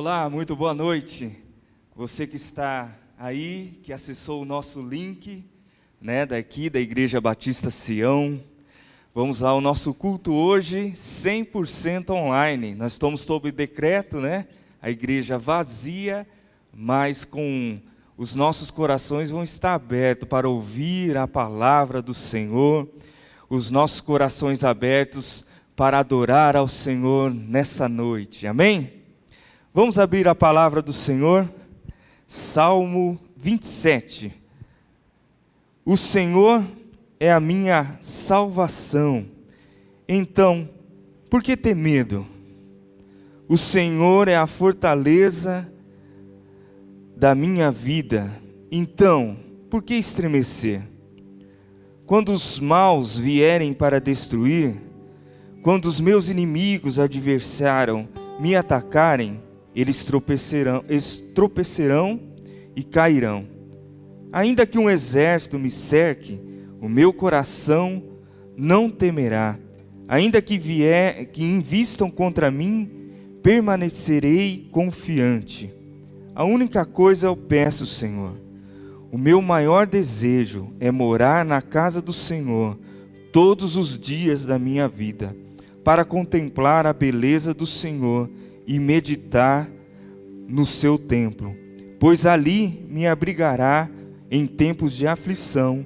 Olá, muito boa noite. Você que está aí, que acessou o nosso link, daqui da Igreja Batista Sião. Vamos lá, o nosso culto hoje 100% online. Nós estamos sob decreto, A igreja vazia, mas com os nossos corações vão estar abertos para ouvir a palavra do Senhor. Os nossos corações abertos para adorar ao Senhor nessa noite. Amém? Vamos abrir a palavra do Senhor, Salmo 27. O Senhor é a minha salvação, então, por que ter medo? O Senhor é a fortaleza da minha vida, então, por que estremecer? Quando os maus vierem para destruir, quando os meus inimigos adversários me atacarem, eles tropeçarão e cairão. Ainda que um exército me cerque, o meu coração não temerá. Ainda que invistam contra mim, permanecerei confiante. A única coisa eu peço, Senhor, o meu maior desejo é morar na casa do Senhor todos os dias da minha vida, para contemplar a beleza do Senhor e meditar no seu templo, pois ali me abrigará em tempos de aflição,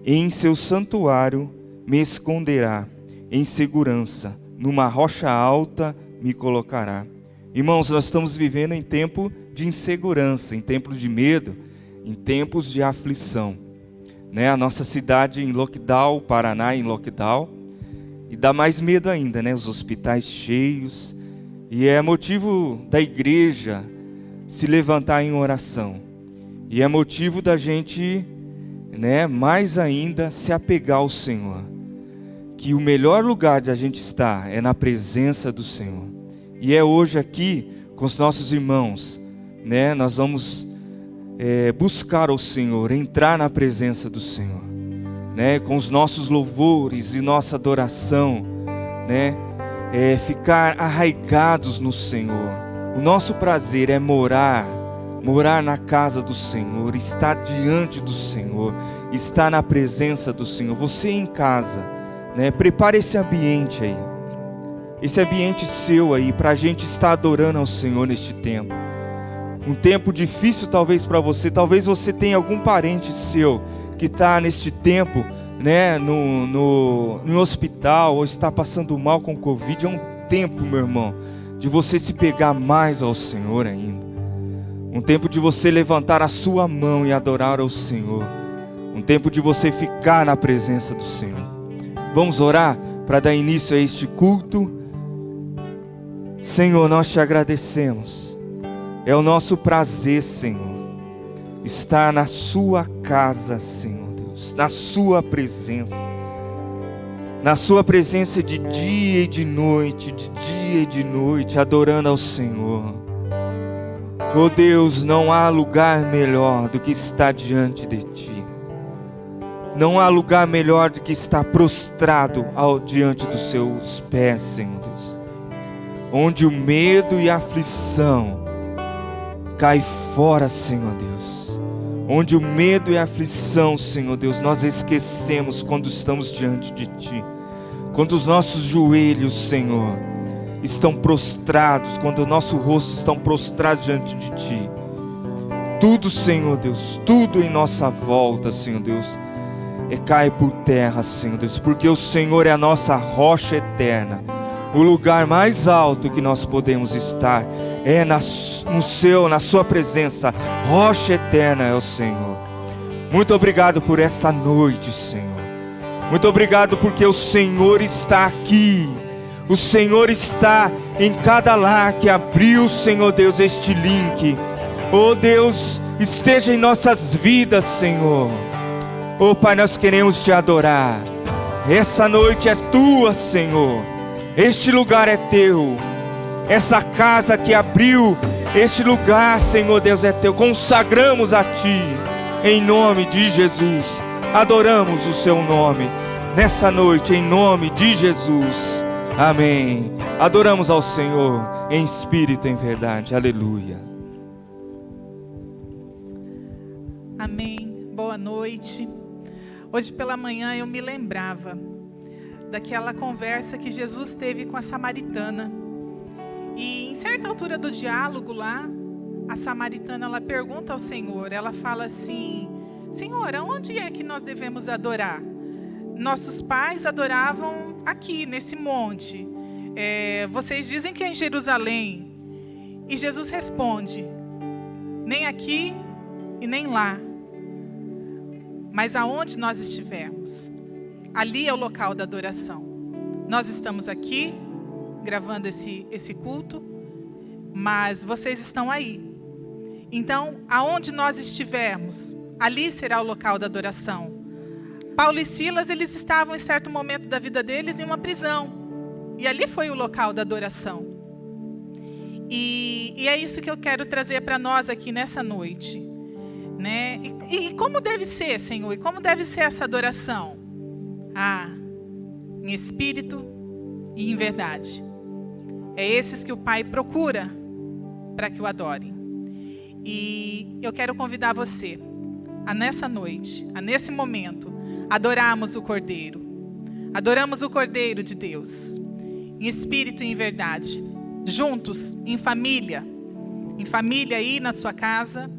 e em seu santuário me esconderá em segurança, numa rocha alta me colocará. Irmãos, nós estamos vivendo em tempo de insegurança, em tempos de medo, em tempos de aflição, A nossa cidade em lockdown, Paraná em lockdown, e dá mais medo ainda, Os hospitais cheios. E é motivo da igreja se levantar em oração. E é motivo da gente, mais ainda se apegar ao Senhor. Que o melhor lugar de a gente estar é na presença do Senhor. E é hoje aqui, com os nossos irmãos, nós vamos buscar o Senhor, entrar na presença do Senhor. Com os nossos louvores e nossa adoração, ficar arraigados no Senhor. O nosso prazer é morar na casa do Senhor, estar diante do Senhor, estar na presença do Senhor. Você em casa, prepare esse ambiente aí, esse ambiente seu aí, para a gente estar adorando ao Senhor neste tempo. Um tempo difícil talvez para você, talvez você tenha algum parente seu que está neste tempo, no hospital, ou está passando mal com Covid. É um tempo, meu irmão, de você se pegar mais ao Senhor ainda. Um tempo de você levantar a sua mão e adorar ao Senhor. Um tempo de você ficar na presença do Senhor. Vamos orar para dar início a este culto. Senhor, nós te agradecemos. É o nosso prazer, Senhor, estar na sua casa, Senhor. Na sua presença de dia e de noite, adorando ao Senhor. Oh Deus, não há lugar melhor do que estar diante de Ti. Não há lugar melhor do que estar prostrado diante dos Seus pés, Senhor Deus. Onde o medo e a aflição cai fora, Senhor Deus. Onde o medo e a aflição, Senhor Deus, nós esquecemos quando estamos diante de Ti. Quando os nossos joelhos, Senhor, estão prostrados, quando o nosso rosto estão prostrados diante de Ti. Tudo, Senhor Deus, tudo em nossa volta, Senhor Deus, cai por terra, Senhor Deus, porque o Senhor é a nossa rocha eterna. O lugar mais alto que nós podemos estar é na sua presença. Rocha eterna é o Senhor. Muito obrigado por esta noite, Senhor. Muito obrigado porque o Senhor está aqui. O Senhor está em cada lar que abriu, Senhor Deus, este link. Oh Deus, esteja em nossas vidas, Senhor. Oh Pai, nós queremos Te adorar. Essa noite é Tua, Senhor. Este lugar é Teu. Essa casa que abriu, este lugar, Senhor Deus, é Teu. Consagramos a Ti, em nome de Jesus. Adoramos o Seu nome nessa noite, em nome de Jesus. Amém. Adoramos ao Senhor em espírito e em verdade. Aleluia. Amém. Boa noite. Hoje pela manhã eu me lembrava daquela conversa que Jesus teve com a samaritana. E em certa altura do diálogo lá, a samaritana ela pergunta ao Senhor, ela fala assim: Senhor, aonde é que nós devemos adorar? Nossos pais adoravam aqui, nesse monte. Vocês dizem que é em Jerusalém. E Jesus responde: nem aqui e nem lá. Mas aonde nós estivermos, ali é o local da adoração. Nós estamos aqui, gravando esse culto, mas vocês estão aí. Então, aonde nós estivermos, ali será o local da adoração. Paulo e Silas, eles estavam em certo momento da vida deles em uma prisão. E ali foi o local da adoração. E é isso que eu quero trazer para nós aqui nessa noite. Né? E como deve ser, Senhor? E como deve ser essa adoração? Em espírito e em verdade. É esses que o Pai procura para que o adorem. E eu quero convidar você a nessa noite, a nesse momento, adorarmos o Cordeiro. Adoramos o Cordeiro de Deus, em espírito e em verdade, juntos, em família aí na sua casa,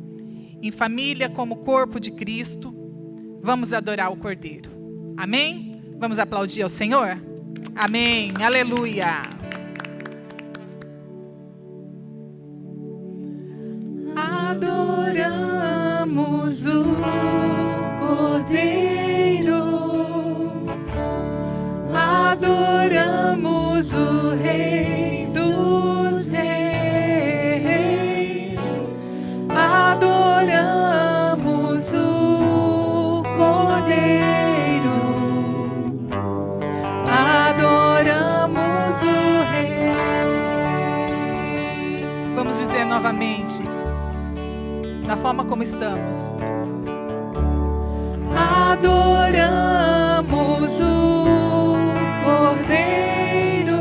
em família como corpo de Cristo, vamos adorar o Cordeiro. Amém? Vamos aplaudir ao Senhor? Amém, aleluia. Adoramos o Cordeiro, adoramos o Rei dos Reis, adoramos o Cordeiro, adoramos o Rei. Vamos dizer novamente, da forma como estamos. Adoramos o Cordeiro,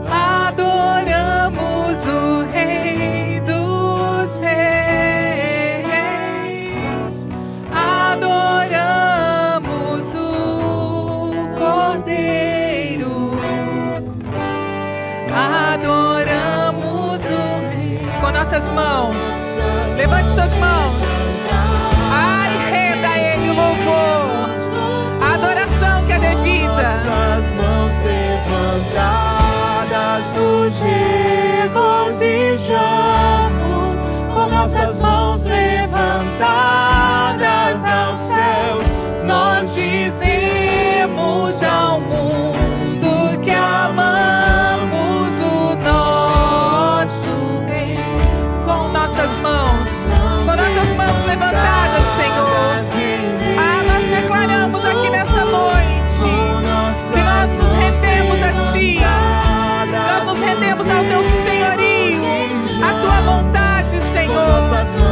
adoramos o Rei dos Reis, adoramos o Cordeiro, adoramos o Rei. Com nossas mãos, levante suas mãos. Renda a Ele o louvor, a adoração que é devida. Nossas mãos levantadas nos regozijamos, com nossas mãos levantadas ao céu, nós dizemos ao mundo que amamos o nosso Rei. Com nossas mãos levantadas, Senhor. Nós declaramos aqui nessa noite que nós nos rendemos a Ti. Nós nos rendemos ao Teu senhorio, à Tua vontade, Senhor.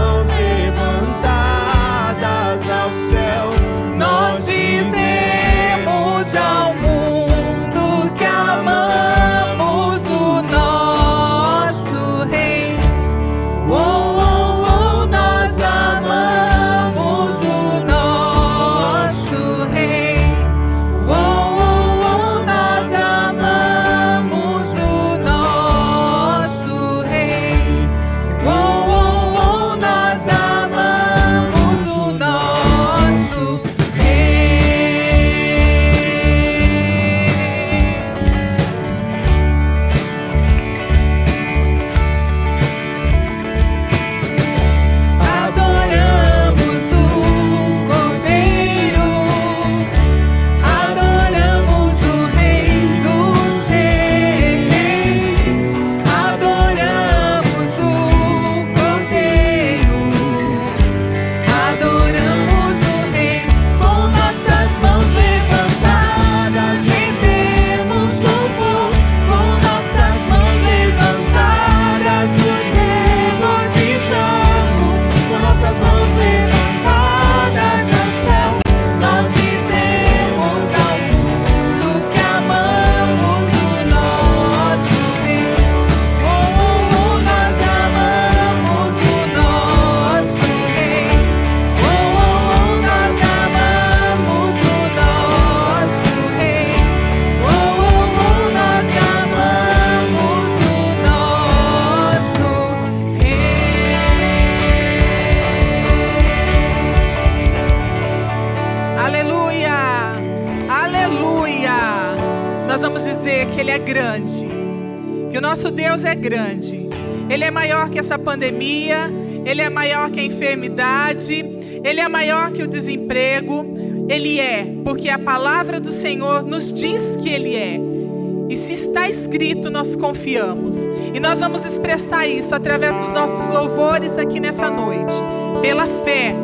dizer que Ele é grande, que o nosso Deus é grande. Ele é maior que essa pandemia, Ele é maior que a enfermidade, Ele é maior que o desemprego. Ele é, porque a palavra do Senhor nos diz que Ele é. E se está escrito, nós confiamos. E nós vamos expressar isso através dos nossos louvores aqui nessa noite. Pela fé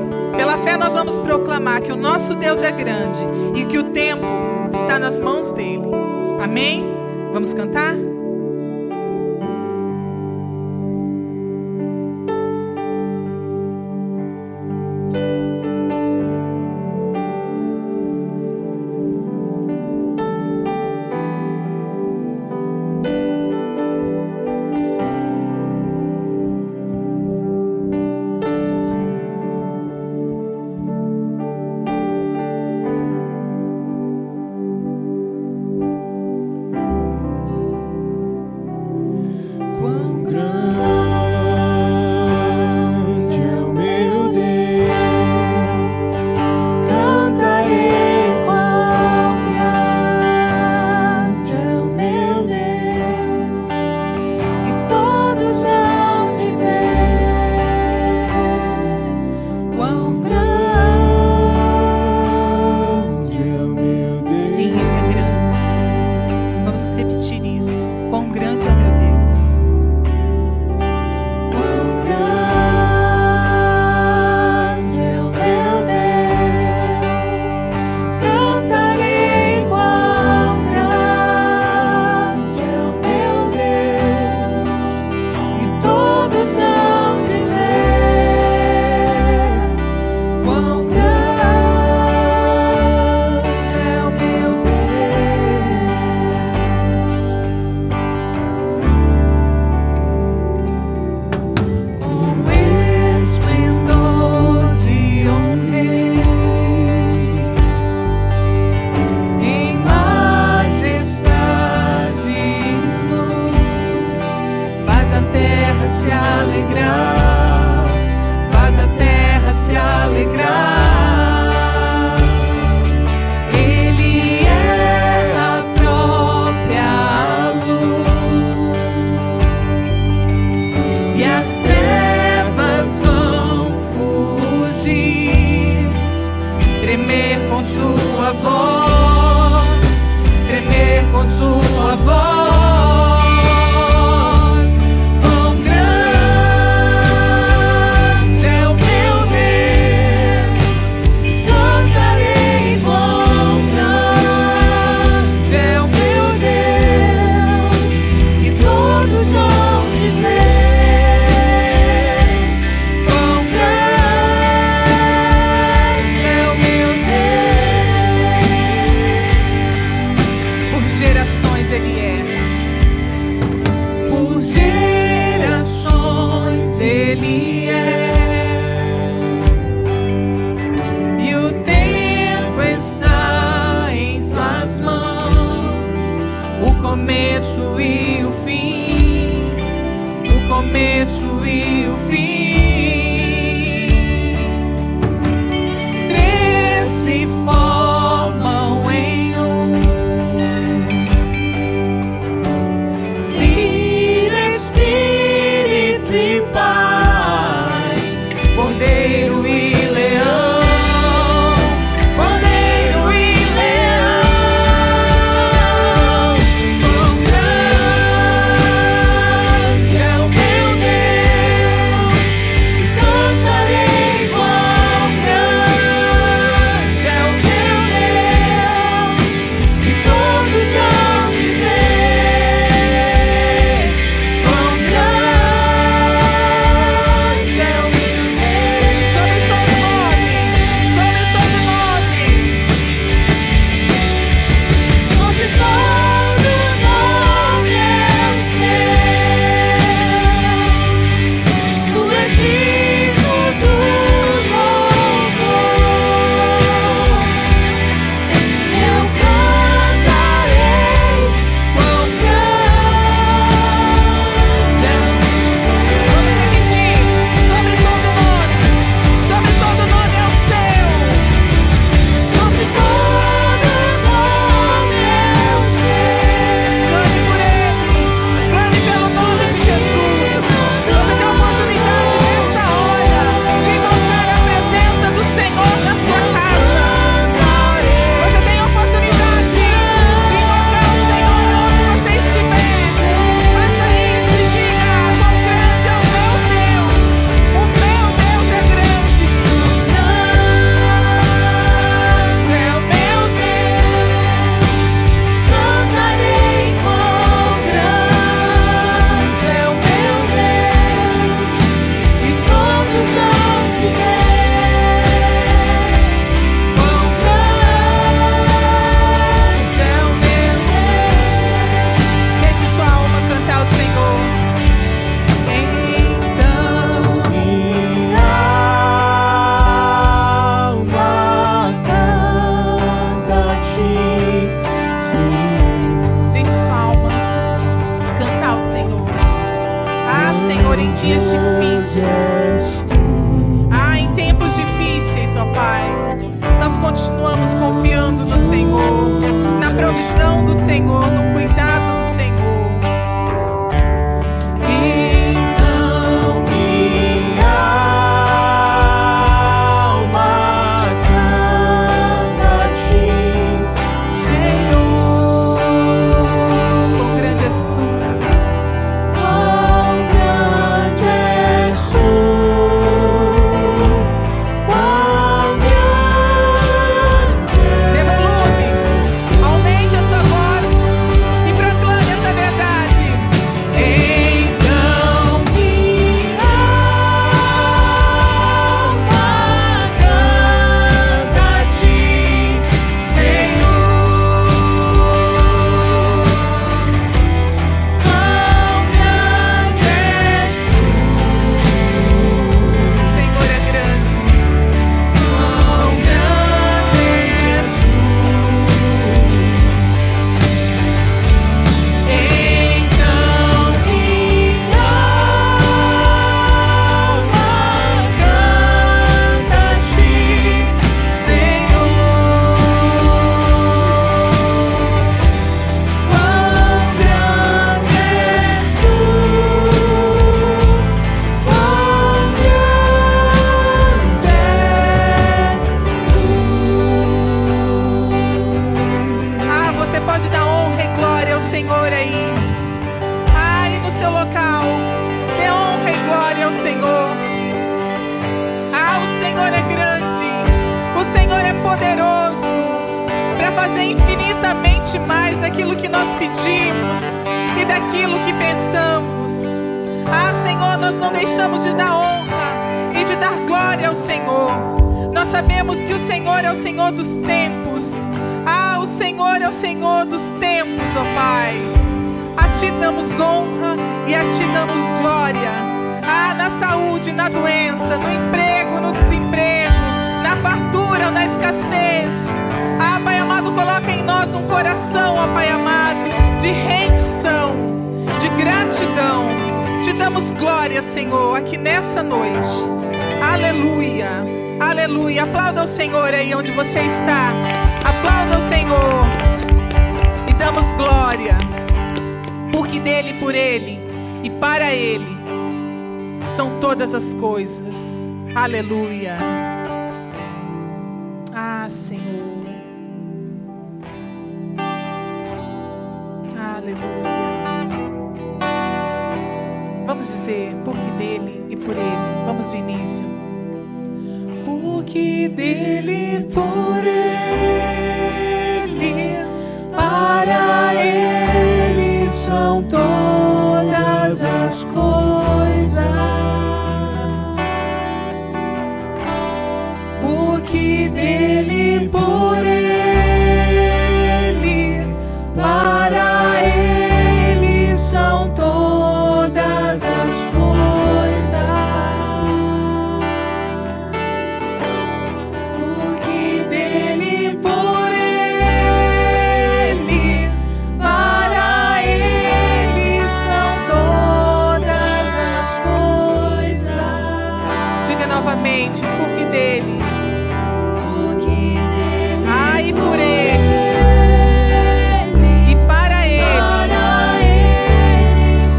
nós vamos proclamar que o nosso Deus é grande e que o tempo está nas mãos dEle. Amém? Vamos cantar? infinitamente mais daquilo que nós pedimos e daquilo que pensamos. Ah, Senhor, nós não deixamos de dar honra e de dar glória ao Senhor. Nós sabemos que o Senhor é o Senhor dos tempos. Ah, o Senhor é o Senhor dos tempos, ó Pai. A Ti damos honra e a Ti damos glória. Ah, na saúde, na doença, no emprego, no desemprego, na fartura ou na escassez. Ah, Pai amado, coloca em nós um coração, ó Pai amado, de rendição, de gratidão. Te damos glória, Senhor, aqui nessa noite. Aleluia, aleluia. Aplauda ao Senhor aí onde você está. Aplauda ao Senhor e damos glória, porque dele, por ele e para ele são todas as coisas. Aleluia. Ah, Senhor. Aleluia. Vamos dizer, porque dele e por ele. Vamos do início. Porque dele, por ele, para ele são todas as coisas. Porque dele, por ele, para ele são todas as coisas. Porque dele, por ele, para ele são todas as coisas. Diga novamente, porque dele. Ah, e por ele. E para ele.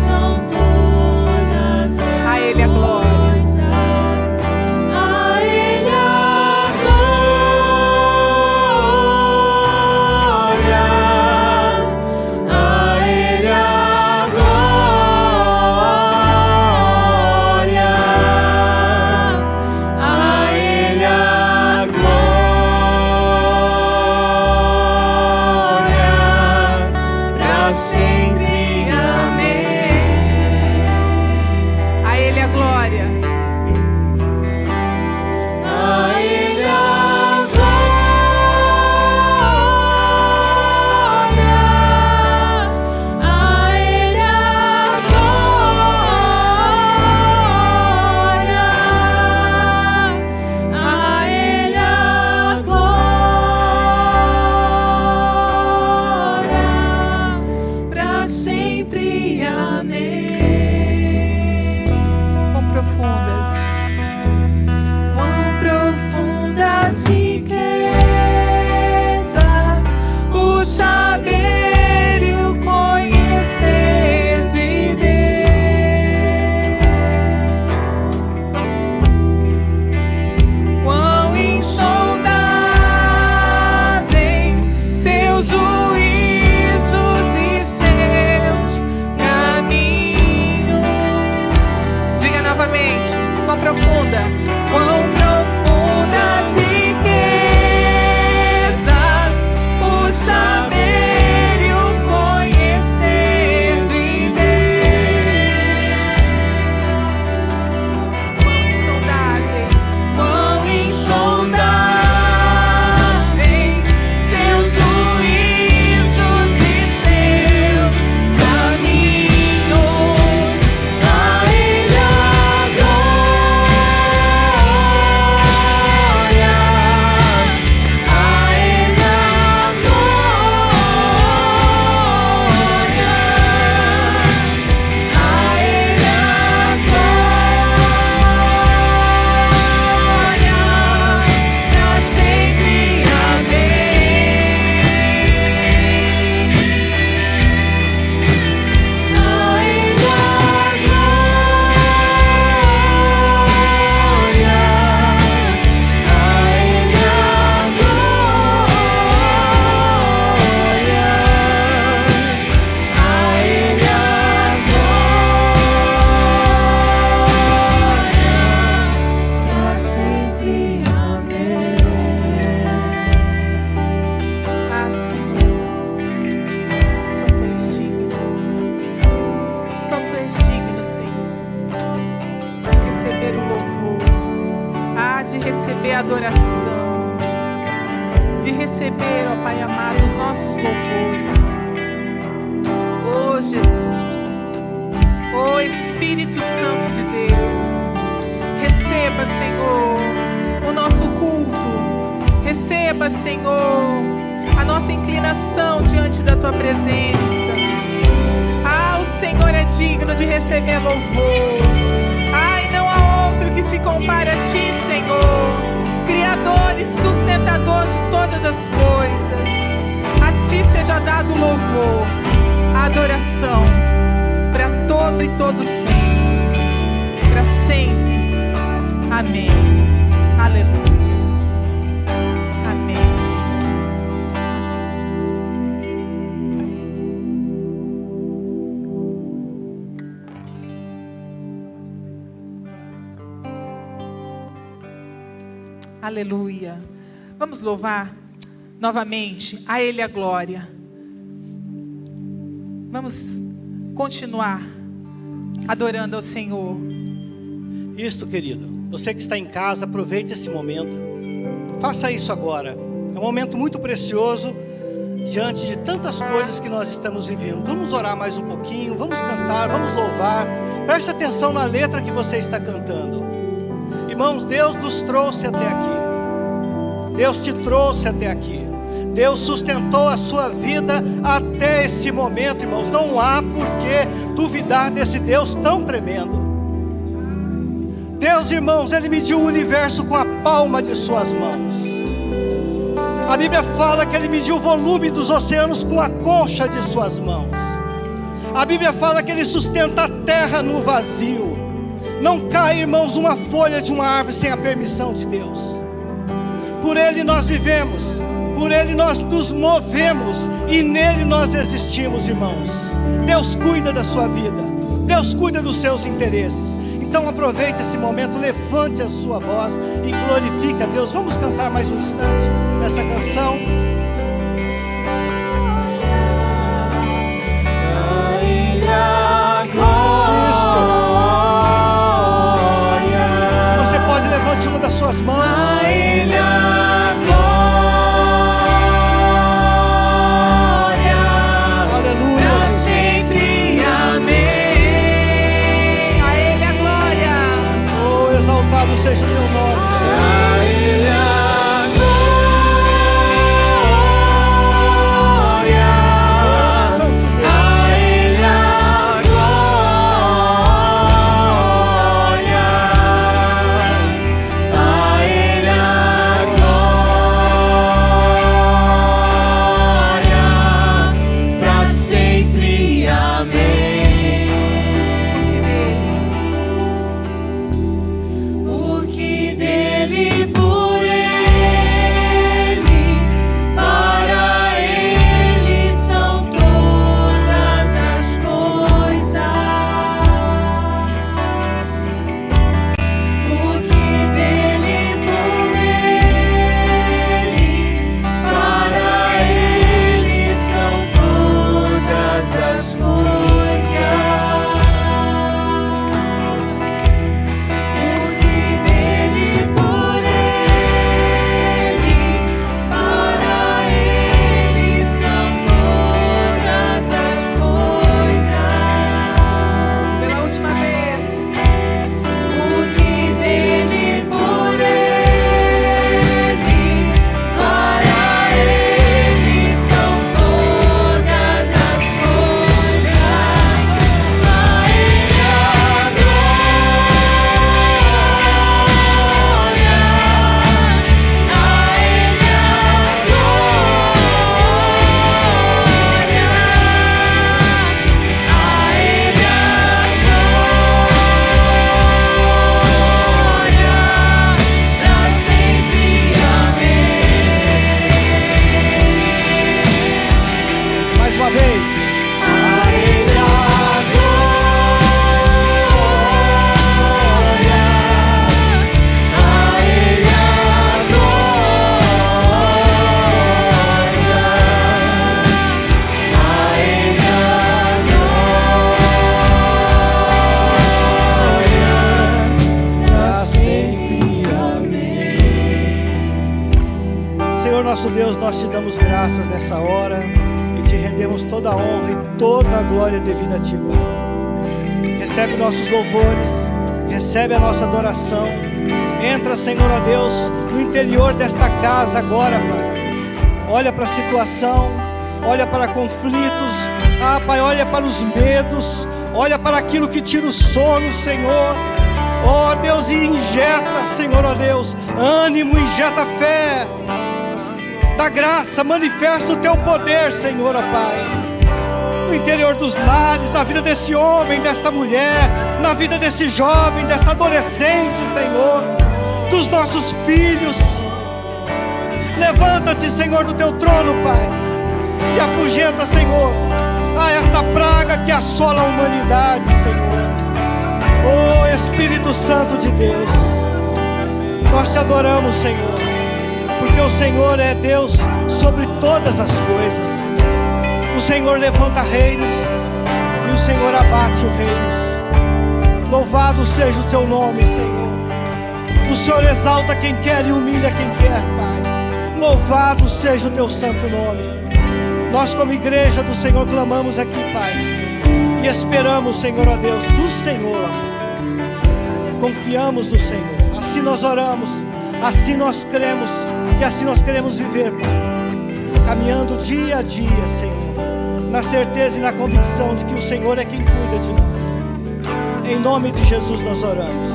são todas as A ele a glória. A ele a glória, a ele a glória, a ele a glória. receber a adoração, de receber, ó Pai amado, os nossos louvores. Oh Jesus, oh Espírito Santo de Deus, receba, Senhor, o nosso culto, receba, Senhor, a nossa inclinação diante da Tua presença. Ah, o Senhor é digno de receber louvor. Ai, não há outro que se compare a Ti, Senhor, Criador e sustentador de todas as coisas. A Ti seja dado louvor, adoração, para todo e todo sempre, para sempre. Amém. Aleluia. Amém, Senhor. Aleluia. Vamos louvar novamente, a Ele a glória. Vamos continuar adorando ao Senhor. Isto, querido, você que está em casa, aproveite esse momento. Faça isso agora. É um momento muito precioso diante de tantas coisas que nós estamos vivendo. Vamos orar mais um pouquinho, vamos cantar, vamos louvar. Preste atenção na letra que você está cantando. Irmãos, Deus nos trouxe até aqui. Deus te trouxe até aqui. Deus sustentou a sua vida até esse momento, irmãos. Não há por que duvidar desse Deus tão tremendo. Deus, irmãos, Ele mediu o universo com a palma de suas mãos. A Bíblia fala que Ele mediu o volume dos oceanos com a concha de suas mãos. A Bíblia fala que Ele sustenta a terra no vazio. Não cai, irmãos, uma folha de uma árvore sem a permissão de Deus. Por Ele nós vivemos, por Ele nós nos movemos e nele nós existimos, irmãos. Deus cuida da sua vida, Deus cuida dos seus interesses. Então aproveite esse momento, levante a sua voz e glorifique a Deus. Vamos cantar mais um instante essa canção. Se você pode, levante uma das suas mãos. Seja o teu nome. A Ele a glória. A Ele a glória. A Ele Senhor nosso Deus, nós te damos graças nessa hora e te rendemos toda a honra e toda a glória devida a ti, Pai. Recebe nossos louvores, recebe a nossa adoração. Entra, Senhor, ó Deus, no interior desta casa agora, Pai. Olha para a situação, olha para conflitos, Pai, olha para os medos, olha para aquilo que tira o sono, Senhor. Ó Deus, e injeta, Senhor, ó Deus, ânimo, injeta fé. Da graça, manifesta o teu poder, Senhor, ó Pai, no interior dos lares, na vida desse homem, desta mulher, na vida desse jovem, desta adolescente, Senhor, dos nossos filhos. Levanta-te, Senhor, do teu trono, Pai, e afugenta, Senhor, esta praga que assola a humanidade, Senhor. Oh Espírito Santo de Deus, nós te adoramos, Senhor, porque o Senhor é Deus sobre todas as coisas. O Senhor levanta reinos e o Senhor abate os reinos. Louvado seja o teu nome, Senhor. O Senhor exalta quem quer e humilha quem quer, Pai. Louvado seja o teu santo nome. Nós, como igreja do Senhor, clamamos aqui, Pai, e esperamos, Senhor, ó Deus, do Senhor. Confiamos no Senhor. Assim nós oramos, assim nós cremos, e assim nós queremos viver, Pai, caminhando dia a dia, Senhor, na certeza e na convicção de que o Senhor é quem cuida de nós. Em nome de Jesus nós oramos.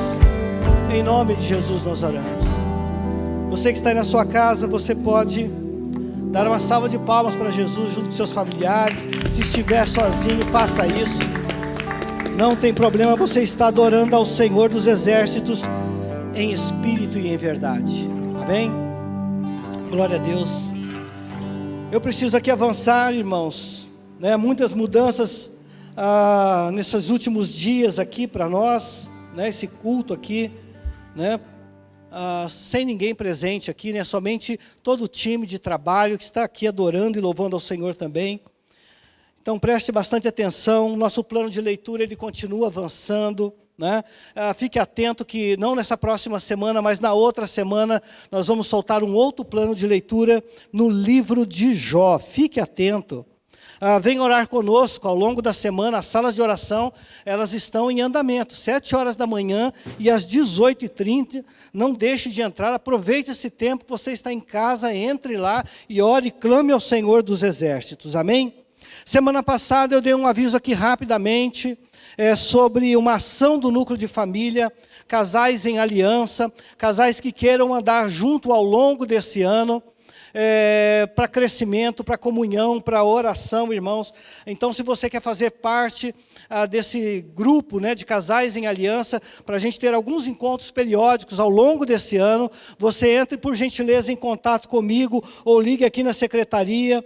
Em nome de Jesus nós oramos. Você que está aí na sua casa, você pode dar uma salva de palmas para Jesus junto com seus familiares. Se estiver sozinho, faça isso. Não tem problema, você está adorando ao Senhor dos Exércitos em espírito e em verdade. Amém? Glória a Deus. Eu preciso aqui avançar, irmãos, né? Muitas mudanças nesses últimos dias aqui para nós, né? Esse culto aqui, né? Sem ninguém presente aqui, né? Somente todo o time de trabalho que está aqui adorando e louvando ao Senhor também. Então preste bastante atenção. Nosso plano de leitura ele continua avançando, né? Fique atento que não nessa próxima semana, mas na outra semana nós vamos soltar um outro plano de leitura no livro de Jó. Fique atento. Venha orar conosco ao longo da semana. As salas de oração, elas estão em andamento, 7 horas da manhã e às 18h30. Não deixe de entrar, aproveite esse tempo que você está em casa, entre lá e ore e clame ao Senhor dos Exércitos. Amém? Semana passada eu dei um aviso aqui rapidamente sobre uma ação do núcleo de família, casais em aliança, casais que queiram andar junto ao longo desse ano, para crescimento, para comunhão, para oração, irmãos. Então, se você quer fazer parte desse grupo, né, de casais em aliança, para a gente ter alguns encontros periódicos ao longo desse ano, você entre, por gentileza, em contato comigo, ou ligue aqui na secretaria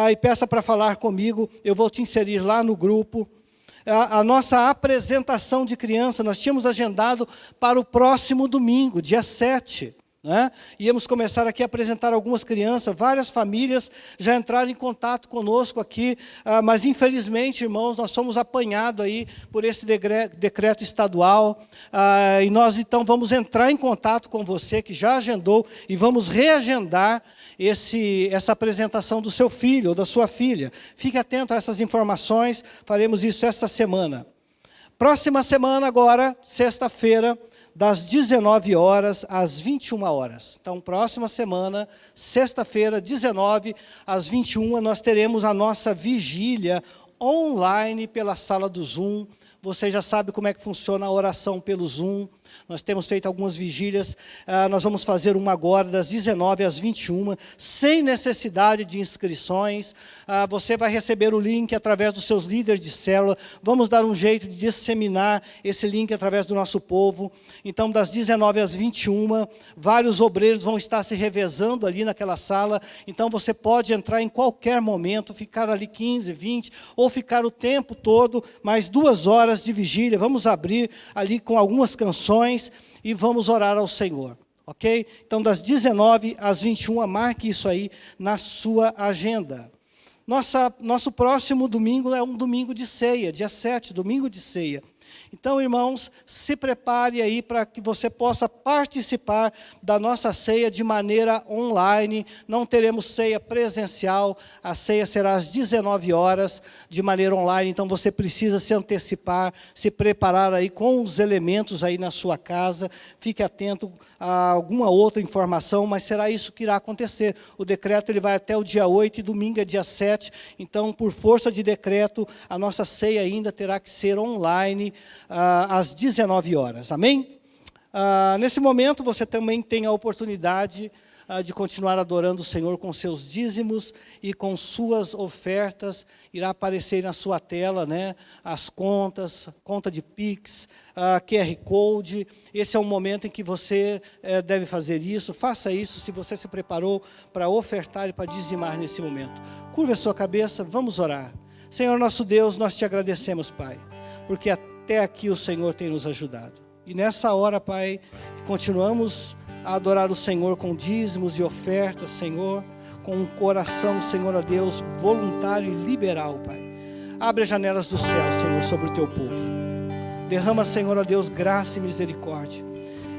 e peça para falar comigo. Eu vou te inserir lá no grupo. A nossa apresentação de criança, nós tínhamos agendado para o próximo domingo, dia 7. Né? Íamos começar aqui a apresentar algumas crianças. Várias famílias já entraram em contato conosco aqui, mas infelizmente, irmãos, nós somos apanhados aí por esse decreto estadual, e nós então vamos entrar em contato com você que já agendou e vamos reagendar essa apresentação do seu filho ou da sua filha. Fique atento a essas informações, faremos isso esta semana. Próxima semana agora, sexta-feira, das 19 horas às 21 horas. Então, próxima semana, sexta-feira, 19 às 21, nós teremos a nossa vigília online pela sala do Zoom. Você já sabe como é que funciona a oração pelo Zoom. Nós temos feito algumas vigílias. Nós vamos fazer uma agora, das 19 às 21, sem necessidade de inscrições. Você vai receber o link através dos seus líderes de célula. Vamos dar um jeito de disseminar esse link através do nosso povo. Então, das 19 às 21, vários obreiros vão estar se revezando ali naquela sala. Então, você pode entrar em qualquer momento, ficar ali 15, 20, ou ficar o tempo todo, mais 2 horas de vigília. Vamos abrir ali com algumas canções e vamos orar ao Senhor, ok? Então, das 19 às 21, marque isso aí na sua agenda. Nosso próximo domingo é um domingo de ceia, dia 7, domingo de ceia. Então, irmãos, se prepare aí para que você possa participar da nossa ceia de maneira online. Não teremos ceia presencial, a ceia será às 19 horas, de maneira online. Então, você precisa se antecipar, se preparar aí com os elementos aí na sua casa. Fique atento a alguma outra informação, mas será isso que irá acontecer. O decreto ele vai até o dia 8 e domingo é dia 7. Então, por força de decreto, a nossa ceia ainda terá que ser online, às 19 horas, amém? Nesse momento você também tem a oportunidade de continuar adorando o Senhor com seus dízimos e com suas ofertas. Irá aparecer na sua tela, né, as contas, conta de Pix, QR Code. Esse é o momento em que você deve fazer isso. Faça isso se você se preparou para ofertar e para dizimar nesse momento. Curva a sua cabeça, vamos orar. Senhor nosso Deus, nós te agradecemos, Pai, porque até aqui o Senhor tem nos ajudado. E nessa hora, Pai, continuamos a adorar o Senhor com dízimos e ofertas, Senhor, com um coração, Senhor, a Deus, voluntário e liberal, Pai. Abre as janelas do céu, Senhor, sobre o teu povo. Derrama, Senhor, a Deus, graça e misericórdia.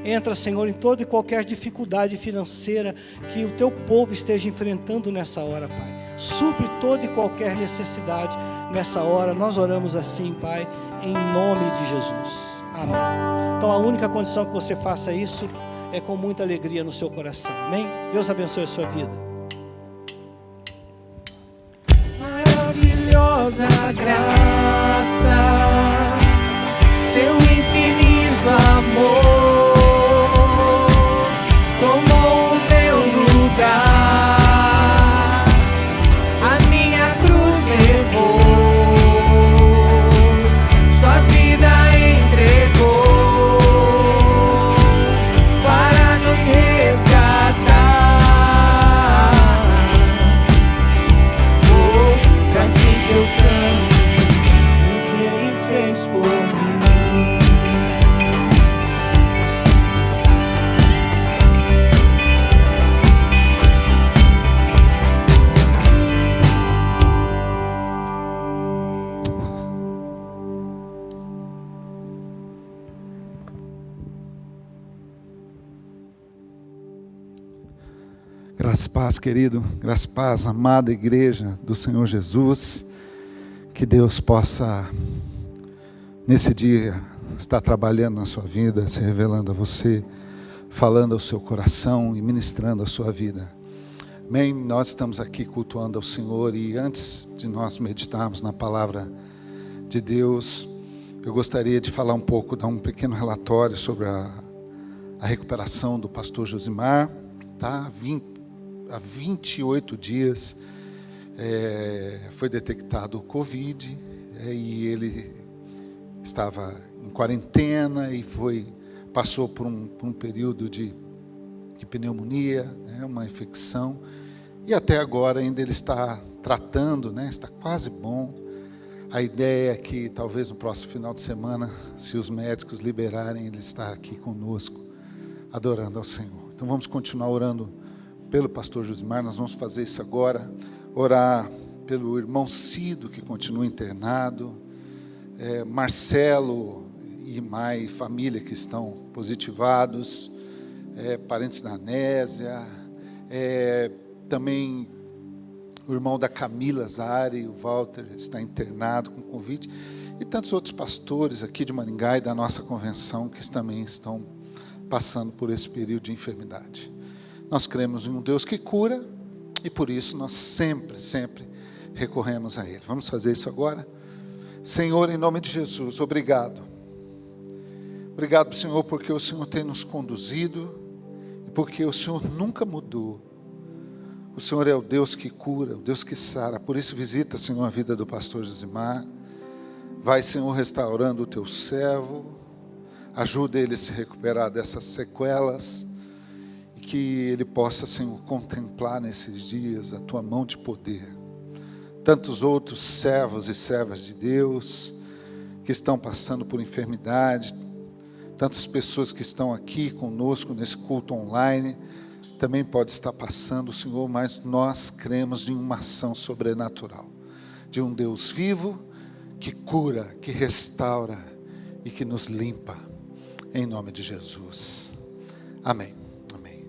Entra, Senhor, em toda e qualquer dificuldade financeira que o teu povo esteja enfrentando nessa hora, Pai. Supre toda e qualquer necessidade nessa hora. Nós oramos assim, Pai, em nome de Jesus. Amém. Então a única condição que você faça isso é com muita alegria no seu coração. Amém? Deus abençoe a sua vida. Maravilhosa graça, seu infinito amor tomou o meu lugar, a minha cruz levou, sua vida entregou para nos resgatar. Oh, assim que eu canto o que Ele fez por mim. Graças e paz, querido, graças e paz, amada igreja do Senhor Jesus, que Deus possa, nesse dia, estar trabalhando na sua vida, se revelando a você, falando ao seu coração e ministrando a sua vida. Amém? Nós estamos aqui cultuando ao Senhor e antes de nós meditarmos na palavra de Deus, eu gostaria de falar um pouco, dar um pequeno relatório sobre a recuperação do pastor Josimar, tá? Há 28 dias foi detectado o Covid e ele estava em quarentena e passou por um período de pneumonia, né, uma infecção, e até agora ainda ele está tratando, né, está quase bom. A ideia é que talvez no próximo final de semana, se os médicos liberarem, ele estar aqui conosco, adorando ao Senhor. Então vamos continuar orando pelo pastor Josimar. Nós vamos fazer isso agora, orar pelo irmão Cido, que continua internado, Marcelo e Mai, família que estão positivados, parentes da Anésia, também o irmão da Camila Zari, o Walter, está internado com Covid, e tantos outros pastores aqui de Maringá e da nossa convenção que também estão passando por esse período de enfermidade. Nós cremos em um Deus que cura e por isso nós sempre, sempre recorremos a Ele. Vamos fazer isso agora? Senhor, em nome de Jesus, obrigado. Obrigado, Senhor, porque o Senhor tem nos conduzido e porque o Senhor nunca mudou. O Senhor é o Deus que cura, o Deus que sara. Por isso visita, Senhor, a vida do pastor Josimar. Vai, Senhor, restaurando o teu servo. Ajuda ele a se recuperar dessas sequelas. Que ele possa, Senhor, contemplar nesses dias a tua mão de poder. Tantos outros servos e servas de Deus que estão passando por enfermidade, tantas pessoas que estão aqui conosco nesse culto online, também pode estar passando, Senhor, mas nós cremos em uma ação sobrenatural, de um Deus vivo, que cura, que restaura e que nos limpa, em nome de Jesus. Amém. Amém.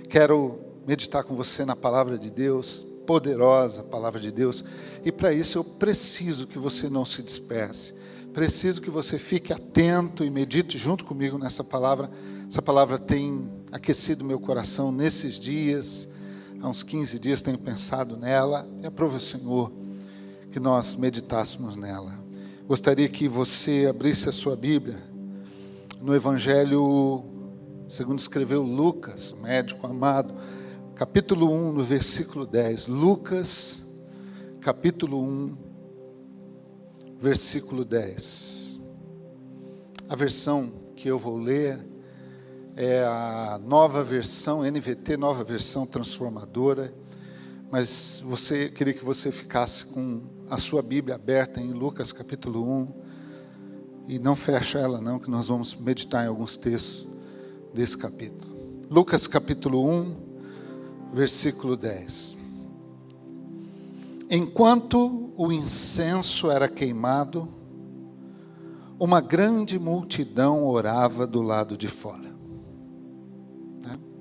Quero meditar com você na palavra de Deus, poderosa palavra de Deus, e para isso eu preciso que você não se disperse, preciso que você fique atento e medite junto comigo nessa palavra. Essa palavra tem aquecido meu coração nesses dias, há uns 15 dias tenho pensado nela, e aprove o Senhor que nós meditássemos nela. Gostaria que você abrisse a sua Bíblia no Evangelho segundo escreveu Lucas, médico amado, capítulo 1, no versículo 10. Lucas, capítulo 1, versículo 10. A versão que eu vou ler é a nova versão, NVT, nova versão transformadora, mas queria que você ficasse com a sua Bíblia aberta em Lucas capítulo 1, e não fecha ela não, que nós vamos meditar em alguns textos desse capítulo. Lucas capítulo 1, versículo 10. Enquanto o incenso era queimado, uma grande multidão orava do lado de fora.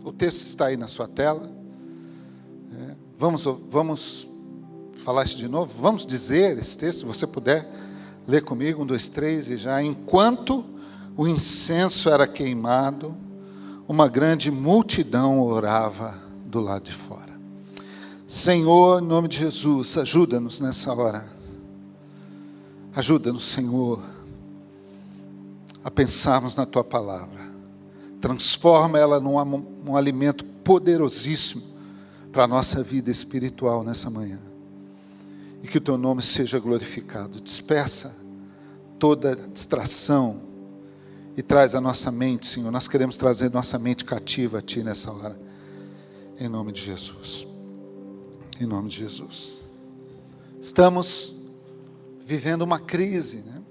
O texto está aí na sua tela. Vamos falar isso de novo? Vamos dizer esse texto, se você puder ler comigo, 1, 2, 3, e já. Enquanto o incenso era queimado, uma grande multidão orava do lado de fora. Senhor, em nome de Jesus, ajuda-nos nessa hora. Ajuda-nos, Senhor, a pensarmos na Tua palavra. Transforma ela num alimento poderosíssimo para a nossa vida espiritual nessa manhã. E que o Teu nome seja glorificado. Dispersa toda distração e traz a nossa mente, Senhor. Nós queremos trazer nossa mente cativa a Ti nessa hora. Em nome de Jesus. Em nome de Jesus. Estamos vivendo uma crise, né?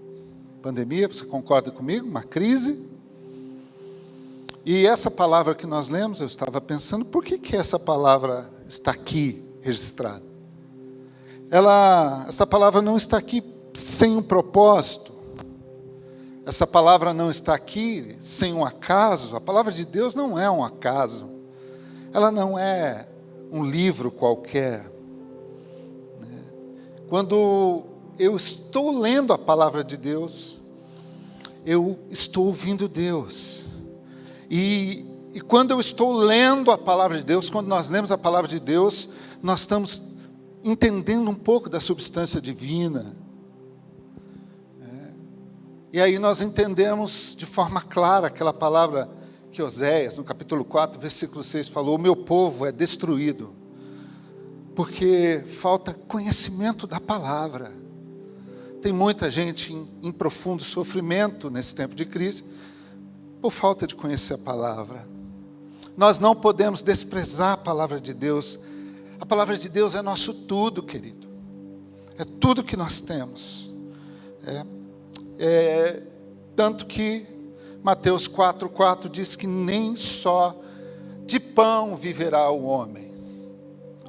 Pandemia, você concorda comigo? Uma crise. E essa palavra que nós lemos, eu estava pensando, por que essa palavra está aqui registrada? Essa palavra não está aqui sem um propósito. Essa palavra não está aqui sem um acaso. A palavra de Deus não é um acaso. Ela não é um livro qualquer. Quando eu estou lendo a palavra de Deus, eu estou ouvindo Deus. E quando eu estou lendo a palavra de Deus, quando nós lemos a palavra de Deus, nós estamos entendendo um pouco da substância divina. E aí nós entendemos de forma clara aquela palavra que Oséias, no capítulo 4, versículo 6, falou: o meu povo é destruído, porque falta conhecimento da palavra. Tem muita gente em profundo sofrimento nesse tempo de crise, por falta de conhecer a palavra. Nós não podemos desprezar a palavra de Deus. A palavra de Deus é nosso tudo, querido. É tudo que nós temos. Tanto que Mateus 4,4 diz que nem só de pão viverá o homem.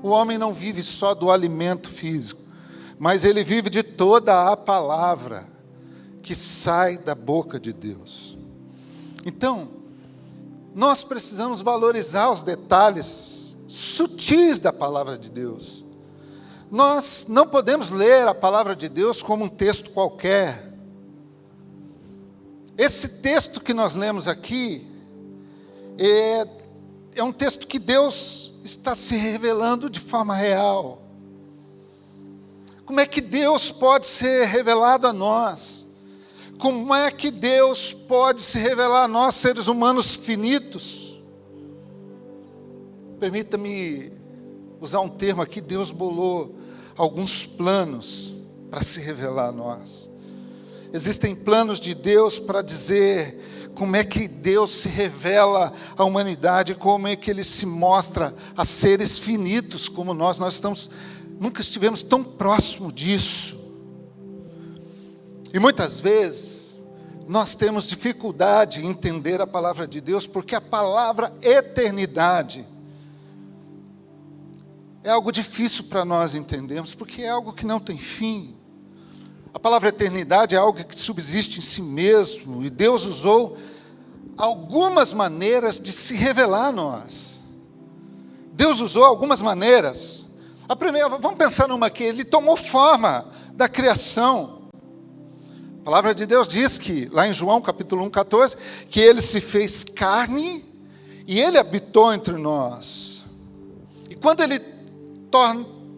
O homem não vive só do alimento físico, mas ele vive de toda a palavra que sai da boca de Deus. Então, nós precisamos valorizar os detalhes sutis da palavra de Deus. Nós não podemos ler a palavra de Deus como um texto qualquer. Esse texto que nós lemos aqui é um texto que Deus está se revelando de forma real. Como é que Deus pode ser revelado a nós? Como é que Deus pode se revelar a nós, seres humanos finitos? Permita-me usar um termo aqui. Deus bolou alguns planos para se revelar a nós. Existem planos de Deus para dizer como é que Deus se revela à humanidade, como é que Ele se mostra a seres finitos como nós. Nunca estivemos tão próximo disso. E muitas vezes nós temos dificuldade em entender a palavra de Deus, porque a palavra eternidade é algo difícil para nós entendermos, porque é algo que não tem fim. A palavra eternidade é algo que subsiste em si mesmo, e Deus usou algumas maneiras de se revelar a nós. Deus usou algumas maneiras. A primeira, vamos pensar numa aqui, ele tomou forma da criação. A palavra de Deus diz que, lá em João capítulo 1,14, que ele se fez carne e ele habitou entre nós. E quando ele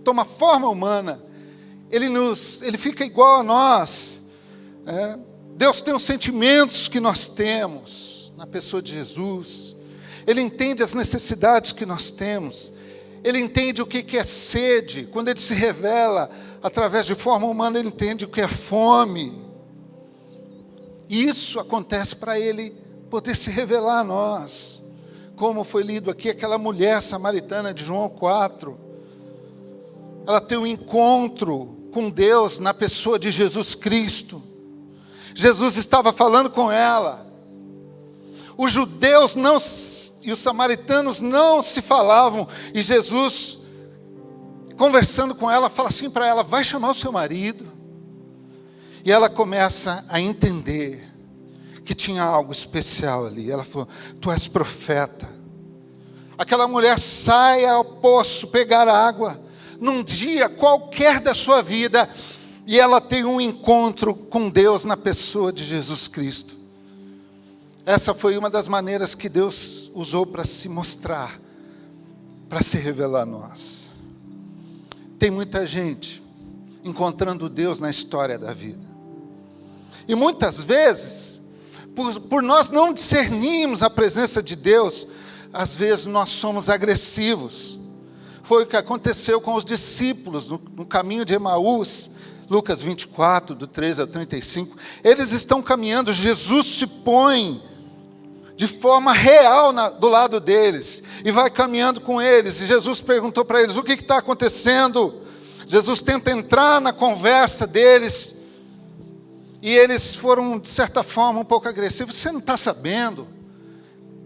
toma forma humana, ele fica igual a nós. Deus tem os sentimentos que nós temos na pessoa de Jesus. Ele entende as necessidades que nós temos. Ele entende o que é sede. Quando ele se revela através de forma humana, ele entende o que é fome. E isso acontece para ele poder se revelar a nós. Como foi lido aqui, aquela mulher samaritana de João 4. Ela tem um encontro com Deus na pessoa de Jesus Cristo. Jesus estava falando com ela. Os judeus e os samaritanos não se falavam. E Jesus, conversando com ela, fala assim para ela: vai chamar o seu marido. E ela começa a entender que tinha algo especial ali. Ela falou: tu és profeta. Aquela mulher sai ao poço pegar água, num dia qualquer da sua vida, e ela tem um encontro com Deus na pessoa de Jesus Cristo. Essa foi uma das maneiras que Deus usou para se mostrar, para se revelar a nós. Tem muita gente encontrando Deus na história da vida. E muitas vezes, por nós não discernirmos a presença de Deus, às vezes nós somos agressivos. Foi o que aconteceu com os discípulos no caminho de Emaús, Lucas 24, do 13 ao 35. Eles estão caminhando, Jesus se põe de forma real do lado deles, e vai caminhando com eles, e Jesus perguntou para eles: o que está acontecendo? Jesus tenta entrar na conversa deles, e eles foram, de certa forma, um pouco agressivos. Você não está sabendo?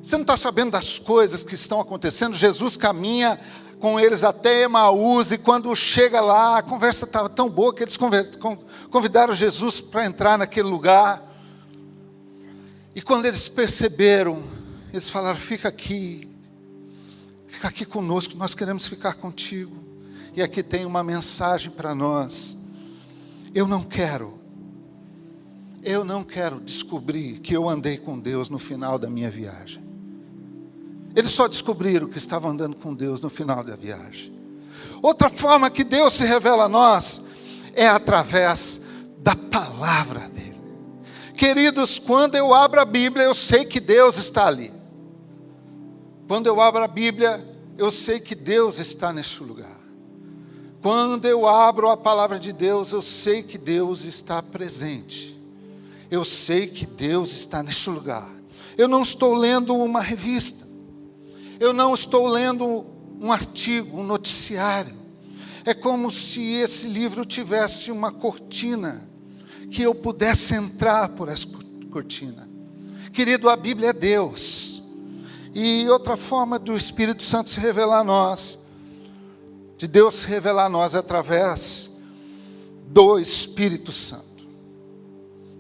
Você não está sabendo das coisas que estão acontecendo? Jesus caminha com eles até Emaús, e quando chega lá, a conversa estava tão boa que eles convidaram Jesus para entrar naquele lugar. E quando eles perceberam, eles falaram: fica aqui conosco, nós queremos ficar contigo. E aqui tem uma mensagem para nós. Eu não quero descobrir que eu andei com Deus no final da minha viagem. Eles só descobriram que estavam andando com Deus no final da viagem. Outra forma que Deus se revela a nós é através da palavra dele. Queridos, quando eu abro a Bíblia, eu sei que Deus está ali. Quando eu abro a Bíblia, eu sei que Deus está neste lugar. Quando eu abro a palavra de Deus, eu sei que Deus está presente. Eu sei que Deus está neste lugar. Eu não estou lendo uma revista. Eu não estou lendo um artigo, um noticiário. É como se esse livro tivesse uma cortina, que eu pudesse entrar por essa cortina. Querido, a Bíblia é Deus. E outra forma do Espírito Santo se revelar a nós, de Deus se revelar a nós, é através do Espírito Santo.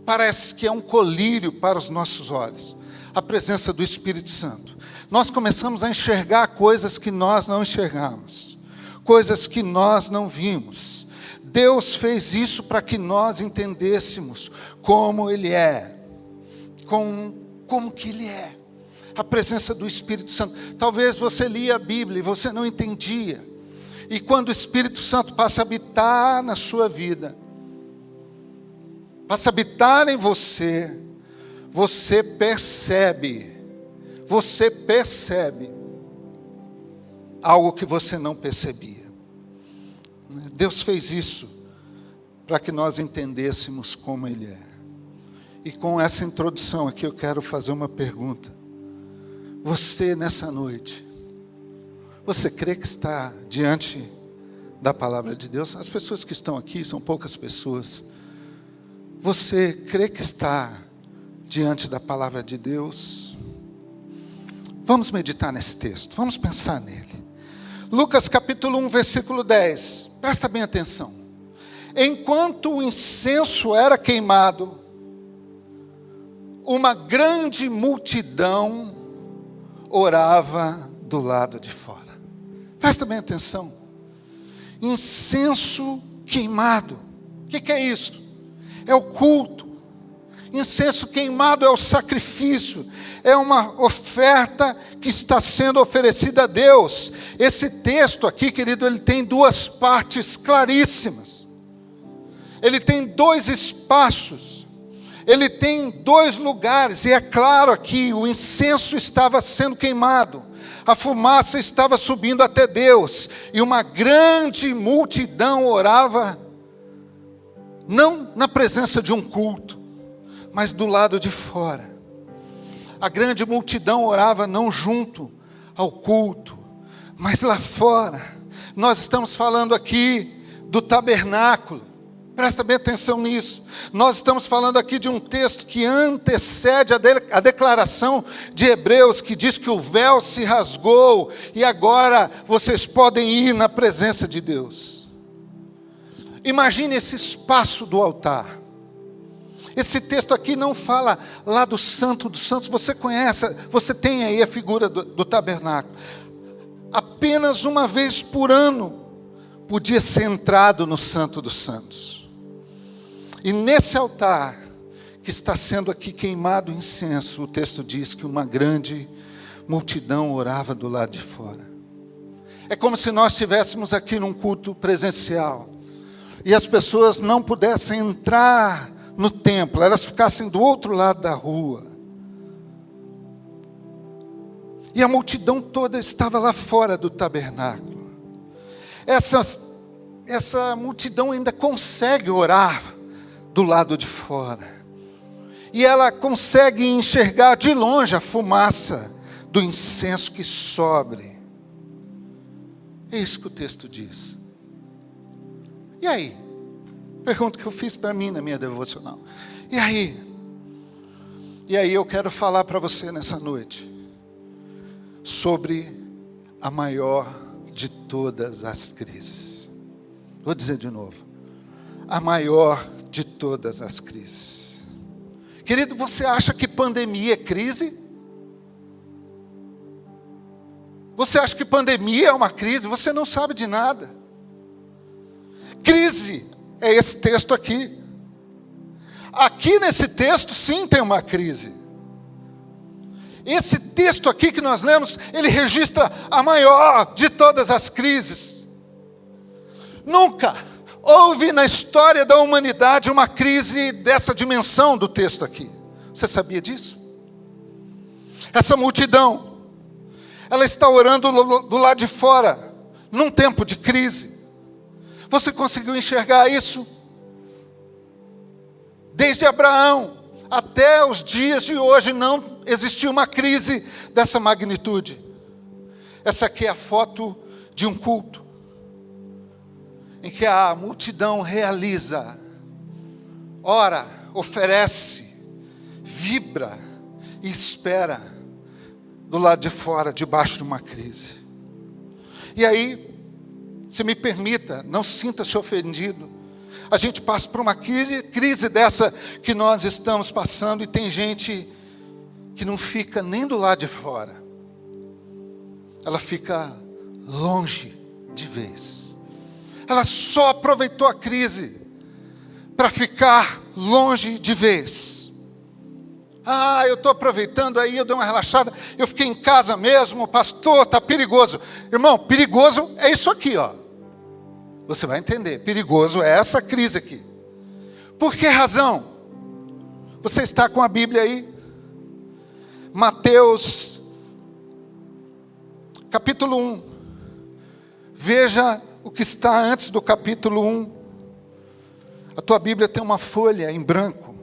Parece que é um colírio para os nossos olhos, a presença do Espírito Santo. Nós começamos a enxergar coisas que nós não enxergamos, coisas que nós não vimos. Deus fez isso para que nós entendêssemos como Ele é, como que Ele é. A presença do Espírito Santo. Talvez você lia a Bíblia e você não entendia. E quando o Espírito Santo passa a habitar na sua vida, passa a habitar em você, você percebe algo que você não percebia. Deus fez isso para que nós entendêssemos como Ele é. E com essa introdução aqui eu quero fazer uma pergunta. Você nessa noite, você crê que está diante da palavra de Deus? As pessoas que estão aqui são poucas pessoas. Você crê que está diante da palavra de Deus? Vamos meditar nesse texto, vamos pensar nele. Lucas capítulo 1, versículo 10. Presta bem atenção. enquanto o incenso era queimado, uma grande multidão orava do lado de fora. Presta bem atenção. Incenso queimado. O que é isso? É o culto. Incenso queimado é o sacrifício. É uma oferta que está sendo oferecida a Deus. Esse texto aqui, querido, ele tem duas partes claríssimas. Ele tem dois espaços. Ele tem dois lugares. E é claro aqui, o incenso estava sendo queimado. A fumaça estava subindo até Deus. E uma grande multidão orava, não na presença de um culto, mas do lado de fora. A grande multidão orava não junto ao culto, mas lá fora. Nós estamos falando aqui do tabernáculo. Presta bem atenção nisso. Nós estamos falando aqui de um texto que antecede a declaração de Hebreus, que diz que o véu se rasgou e agora vocês podem ir na presença de Deus. Imagine esse espaço do altar. Esse texto aqui não fala lá do Santo dos Santos. Você conhece, você tem aí a figura do tabernáculo. Apenas uma vez por ano podia ser entrado no Santo dos Santos. E nesse altar que está sendo aqui queimado incenso, o texto diz que uma grande multidão orava do lado de fora. É como se nós estivéssemos aqui num culto presencial e as pessoas não pudessem entrar no templo, elas ficassem do outro lado da rua. E a multidão toda estava lá fora do tabernáculo. Essa multidão ainda consegue orar do lado de fora. E ela consegue enxergar de longe a fumaça do incenso que sobe. É isso que o texto diz. E aí? Pergunta que eu fiz para mim na minha devocional. E aí? E aí eu quero falar para você nessa noite sobre a maior de todas as crises. Vou dizer de novo. A maior de todas as crises. Querido, você acha que pandemia é crise? Você acha que pandemia é uma crise? Você não sabe de nada. Crise é esse texto aqui. Aqui nesse texto sim tem uma crise. Esse texto aqui que nós lemos, ele registra a maior de todas as crises. Nunca houve na história da humanidade uma crise dessa dimensão do texto aqui. Você sabia disso? Essa multidão, ela está orando do lado de fora, num tempo de crise. Você conseguiu enxergar isso? Desde Abraão até os dias de hoje não existiu uma crise dessa magnitude. Essa aqui é a foto de um culto, em que a multidão realiza, ora, oferece, vibra e espera do lado de fora, debaixo de uma crise. E aí, se me permita, não sinta-se ofendido, a gente passa por uma crise dessa que nós estamos passando, e tem gente que não fica nem do lado de fora, ela fica longe de vez. Ela só aproveitou a crise para ficar longe de vez. Ah, eu estou aproveitando aí, eu dei uma relaxada, eu fiquei em casa mesmo, pastor, está perigoso. Irmão, perigoso é isso aqui, ó. Você vai entender, perigoso é essa crise aqui. Por que razão? Você está com a Bíblia aí? Mateus, capítulo 1. Veja o que está antes do capítulo 1. A tua Bíblia tem uma folha em branco.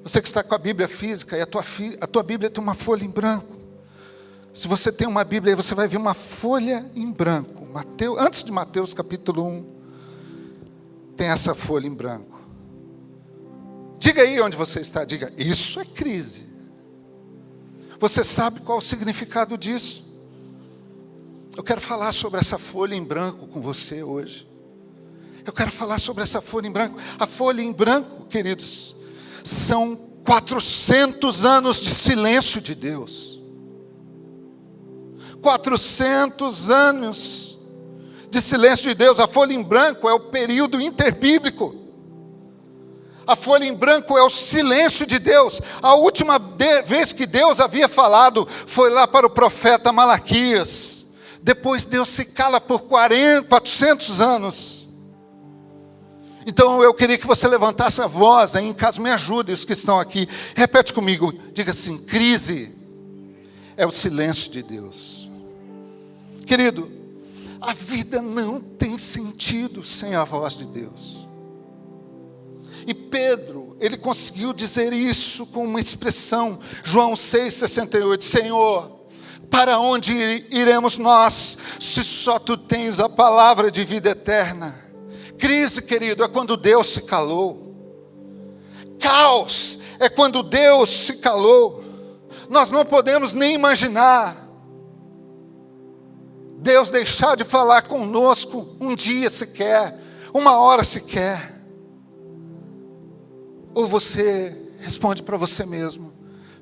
Você que está com a Bíblia física, e a tua Bíblia tem uma folha em branco. Se você tem uma Bíblia aí, você vai ver uma folha em branco. Antes de Mateus capítulo 1, tem essa folha em branco. Diga aí onde você está, diga, isso é crise. Você sabe qual o significado disso? Eu quero falar sobre essa folha em branco com você hoje. Eu quero falar sobre essa folha em branco. A folha em branco, queridos, são 400 anos de silêncio de Deus. 400 anos de silêncio de Deus. A folha em branco é o período interbíblico. A folha em branco é o silêncio de Deus. A última vez que Deus havia falado foi lá para o profeta Malaquias. Depois Deus se cala por 400 anos. Então eu queria que você levantasse a voz aí em casa, me ajude, os que estão aqui. Repete comigo, diga assim: crise é o silêncio de Deus. Querido, a vida não tem sentido sem a voz de Deus. E Pedro, ele conseguiu dizer isso com uma expressão, João 6,68, Senhor, para onde iremos nós, se só Tu tens a palavra de vida eterna? Crise, querido, é quando Deus se calou. Caos é quando Deus se calou. Nós não podemos nem imaginar Deus deixar de falar conosco um dia sequer, uma hora sequer. Ou você responde para você mesmo: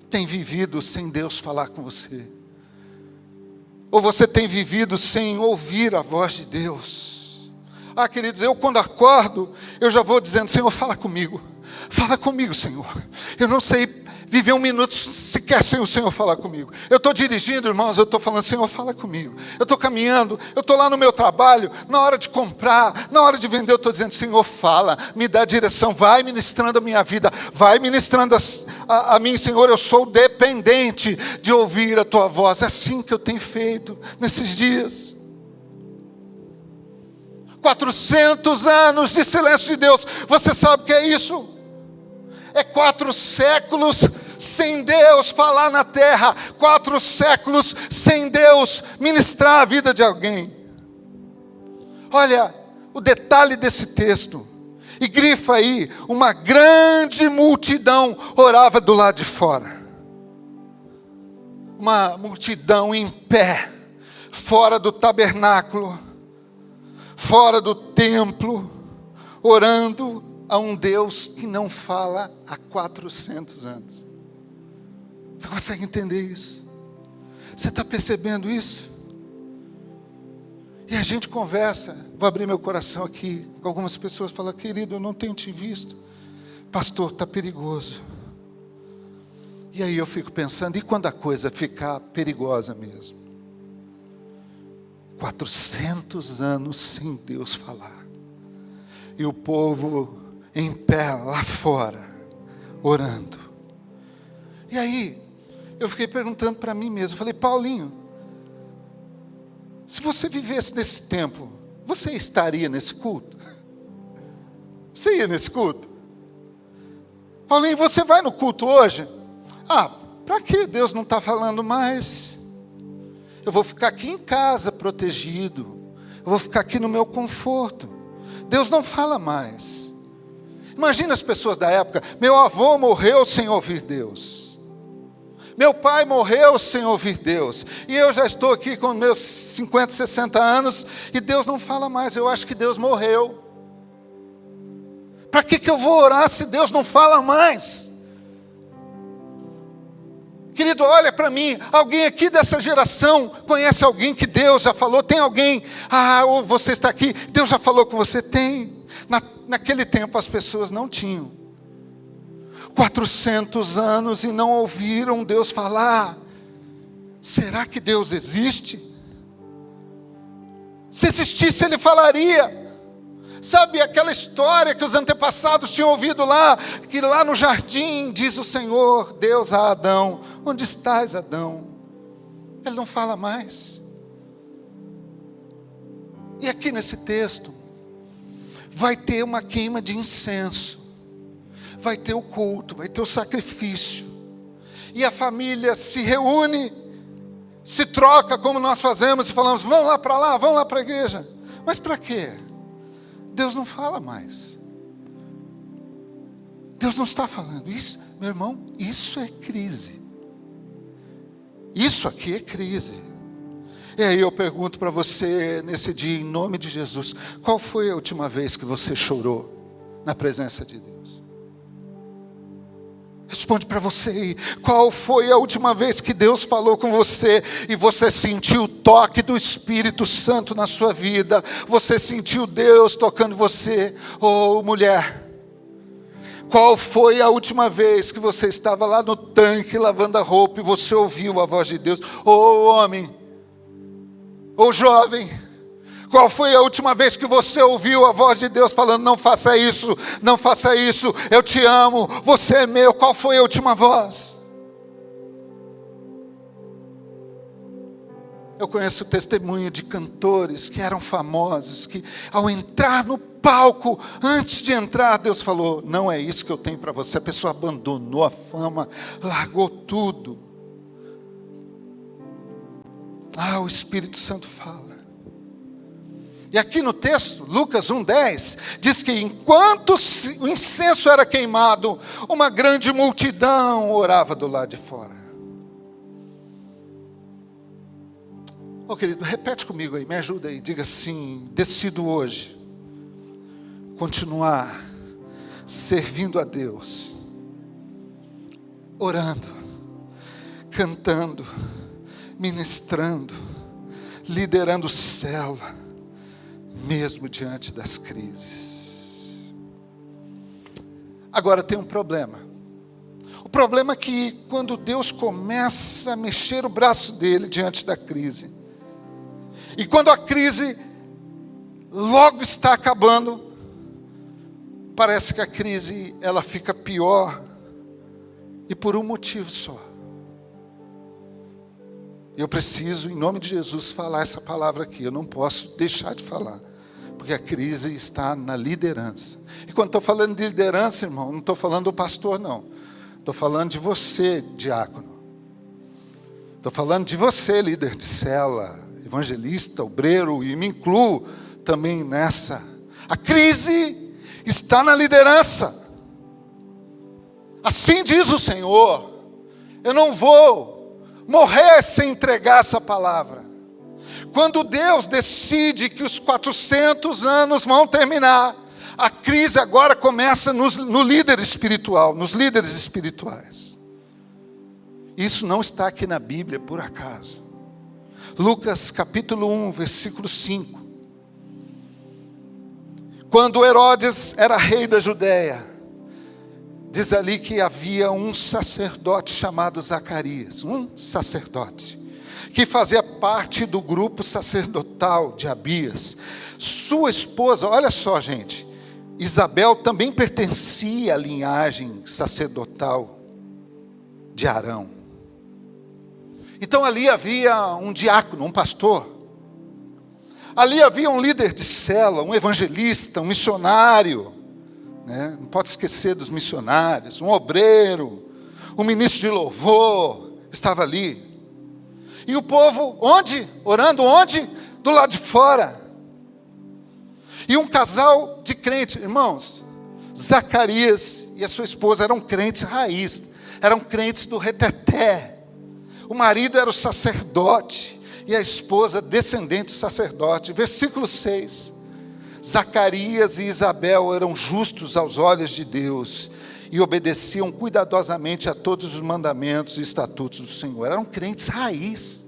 tem vivido sem Deus falar com você? Ou você tem vivido sem ouvir a voz de Deus? Ah, queridos, eu quando acordo, eu já vou dizendo: Senhor, fala comigo, Senhor. Eu não sei viver um minuto sequer sem o Senhor falar comigo. Eu estou dirigindo, irmãos, eu estou falando: Senhor, fala comigo. Eu estou caminhando, eu estou lá no meu trabalho, na hora de comprar, na hora de vender, eu estou dizendo: Senhor, fala, me dá direção, vai ministrando a minha vida, vai ministrando a mim, Senhor. Eu sou dependente de ouvir a Tua voz. É assim que eu tenho feito nesses dias. 400 anos de silêncio de Deus. Você sabe o que é isso? É 4 séculos sem Deus falar na terra. 4 séculos sem Deus ministrar a vida de alguém. Olha o detalhe desse texto. E grifa aí: uma grande multidão orava do lado de fora. Uma multidão em pé, fora do tabernáculo, fora do templo, orando a um Deus que não fala há 400 anos. Você consegue entender isso? Você está percebendo isso? E a gente conversa, vou abrir meu coração aqui, com algumas pessoas falam: querido, eu não tenho te visto. Pastor, está perigoso. E aí eu fico pensando: e quando a coisa ficar perigosa mesmo? 400 anos sem Deus falar. E o povo em pé lá fora, orando. E aí, eu fiquei perguntando para mim mesmo, falei: Paulinho, se você vivesse nesse tempo, você estaria nesse culto? Você ia nesse culto? Paulinho, você vai no culto hoje? Ah, para que Deus não está falando mais? Eu vou ficar aqui em casa protegido, eu vou ficar aqui no meu conforto. Deus não fala mais. Imagina as pessoas da época: meu avô morreu sem ouvir Deus, meu pai morreu sem ouvir Deus, e eu já estou aqui com meus 50, 60 anos, e Deus não fala mais. Eu acho que Deus morreu. Para que eu vou orar se Deus não fala mais? Querido, olha para mim. Alguém aqui dessa geração conhece alguém que Deus já falou? Tem alguém? Ou você está aqui, Deus já falou com você? Tem. Naquele tempo as pessoas não tinham 400 anos e não ouviram Deus falar. Será que Deus existe? Se existisse, Ele falaria. Sabe aquela história que os antepassados tinham ouvido lá, que lá no jardim diz o Senhor Deus a Adão: onde estás, Adão? Ele não fala mais. E aqui nesse texto vai ter uma queima de incenso, vai ter o culto, vai ter o sacrifício, e a família se reúne, se troca como nós fazemos e falamos: vamos lá para lá, vamos lá para a igreja. Mas para quê? Deus não fala mais. Deus não está falando. Isso, meu irmão, isso é crise. Isso aqui é crise. E aí eu pergunto para você nesse dia, em nome de Jesus, qual foi a última vez que você chorou na presença de Deus? Responde para você aí, qual foi a última vez que Deus falou com você e você sentiu o toque do Espírito Santo na sua vida? Você sentiu Deus tocando você? Oh, mulher, qual foi a última vez que você estava lá no tanque lavando a roupa e você ouviu a voz de Deus? Oh, homem, oh, jovem, qual foi a última vez que você ouviu a voz de Deus falando, não faça isso, não faça isso, eu te amo, você é meu? Qual foi a última voz? Eu conheço o testemunho de cantores que eram famosos, que ao entrar no palco, antes de entrar, Deus falou, não é isso que eu tenho para você. A pessoa abandonou a fama, largou tudo. Ah, o Espírito Santo fala. E aqui no texto, Lucas 1:10, diz que enquanto o incenso era queimado, uma grande multidão orava do lado de fora. Oh, querido, repete comigo aí, me ajuda aí, diga assim, decido hoje continuar servindo a Deus, orando, cantando, ministrando, liderando célula, mesmo diante das crises. Agora tem um problema. O problema é que quando Deus começa a mexer o braço dele diante da crise, e quando a crise logo está acabando, parece que a crise ela fica pior, e por um motivo só. Eu preciso, em nome de Jesus, falar essa palavra aqui. Eu não posso deixar de falar, porque a crise está na liderança. E quando estou falando de liderança, irmão, não estou falando do pastor, não. Estou falando de você, diácono. Estou falando de você, líder de célula, evangelista, obreiro, e me incluo também nessa. A crise está na liderança. Assim diz o Senhor. Eu não vou morrer sem entregar essa palavra. Quando Deus decide que os 400 anos vão terminar, a crise agora começa no líder espiritual, nos líderes espirituais. Isso não está aqui na Bíblia por acaso. Lucas capítulo 1, versículo 5. Quando Herodes era rei da Judéia, diz ali que havia um sacerdote chamado Zacarias, um sacerdote, que fazia parte do grupo sacerdotal de Abias. Sua esposa, olha só gente, Isabel também pertencia à linhagem sacerdotal de Arão. Então ali havia um diácono, um pastor. Ali havia um líder de célula, um evangelista, um missionário. Né? Não pode esquecer dos missionários. Um obreiro, um ministro de louvor, estava ali. E o povo, onde? Orando onde? Do lado de fora. E um casal de crentes, irmãos, Zacarias e a sua esposa eram crentes raiz, eram crentes do reteté. O marido era o sacerdote e a esposa descendente do sacerdote. Versículo 6. Zacarias e Isabel eram justos aos olhos de Deus e obedeciam cuidadosamente a todos os mandamentos e estatutos do Senhor. Eram crentes raiz.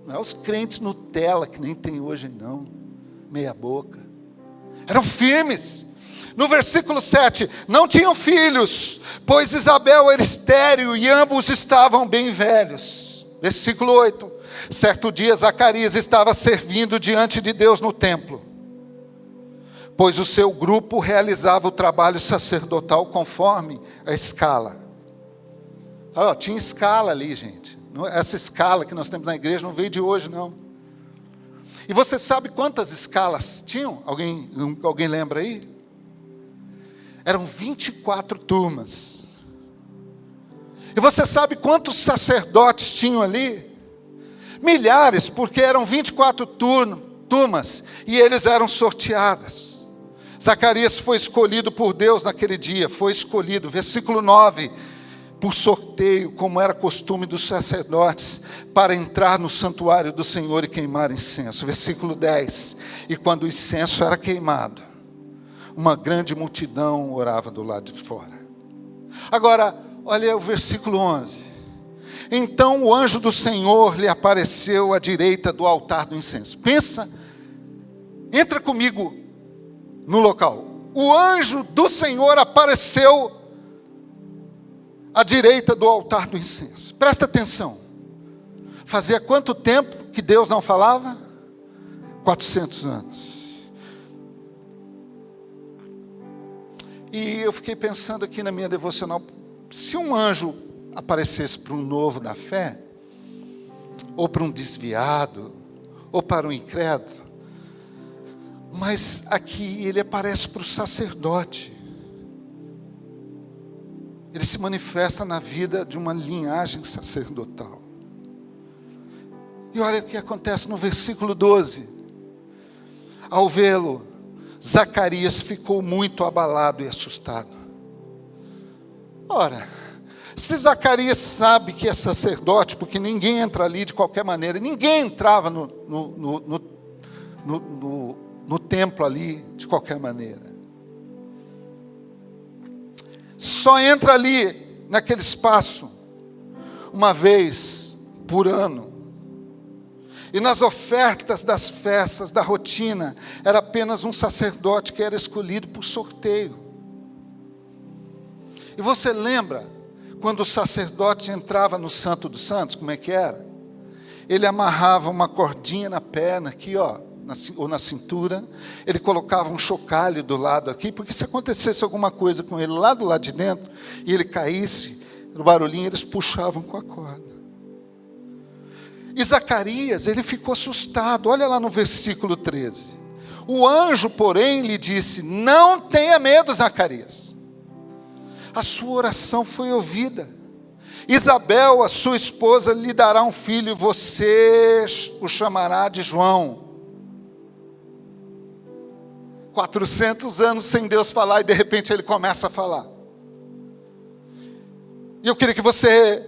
Não é os crentes Nutella que nem tem hoje não, meia boca. Eram firmes. No versículo 7, não tinham filhos, pois Isabel era estéril e ambos estavam bem velhos. Versículo 8, certo dia Zacarias estava servindo diante de Deus no templo, pois o seu grupo realizava o trabalho sacerdotal conforme a escala. Tinha escala ali, gente. Essa escala que nós temos na igreja não veio de hoje, não. E você sabe quantas escalas tinham? Alguém lembra aí? Eram 24 turmas. E você sabe quantos sacerdotes tinham ali? Milhares, porque eram 24 turmas e eles eram sorteados. Zacarias foi escolhido por Deus naquele dia, foi escolhido. Versículo 9, por sorteio, como era costume dos sacerdotes, para entrar no santuário do Senhor e queimar incenso. Versículo 10. E quando o incenso era queimado, uma grande multidão orava do lado de fora. Agora, olha o versículo 11. Então o anjo do Senhor lhe apareceu à direita do altar do incenso. Pensa, entra comigo no local. O anjo do Senhor apareceu à direita do altar do incenso. Presta atenção. Fazia quanto tempo que Deus não falava? 400 anos. E eu fiquei pensando aqui na minha devocional, se um anjo aparecesse para um novo da fé, ou para um desviado, ou para um incrédulo, mas aqui ele aparece para o sacerdote. Ele se manifesta na vida de uma linhagem sacerdotal. E olha o que acontece no versículo 12. Ao vê-lo, Zacarias ficou muito abalado e assustado. Ora, se Zacarias sabe que é sacerdote, porque ninguém entra ali de qualquer maneira, ninguém entrava no templo ali de qualquer maneira. Só entra ali, naquele espaço, uma vez por ano. E nas ofertas das festas, da rotina, era apenas um sacerdote que era escolhido por sorteio. E você lembra, quando o sacerdote entrava no Santo dos Santos, como é que era? Ele amarrava uma cordinha na perna, aqui ó, ou na cintura, ele colocava um chocalho do lado aqui, porque se acontecesse alguma coisa com ele lá do lado de dentro, e ele caísse, no barulhinho, eles puxavam com a corda. E Zacarias, ele ficou assustado, olha lá no versículo 13. O anjo, porém, lhe disse: não tenha medo, Zacarias. A sua oração foi ouvida. Isabel, a sua esposa, lhe dará um filho, e você o chamará de João. 400 anos sem Deus falar, e de repente ele começa a falar. E eu queria que você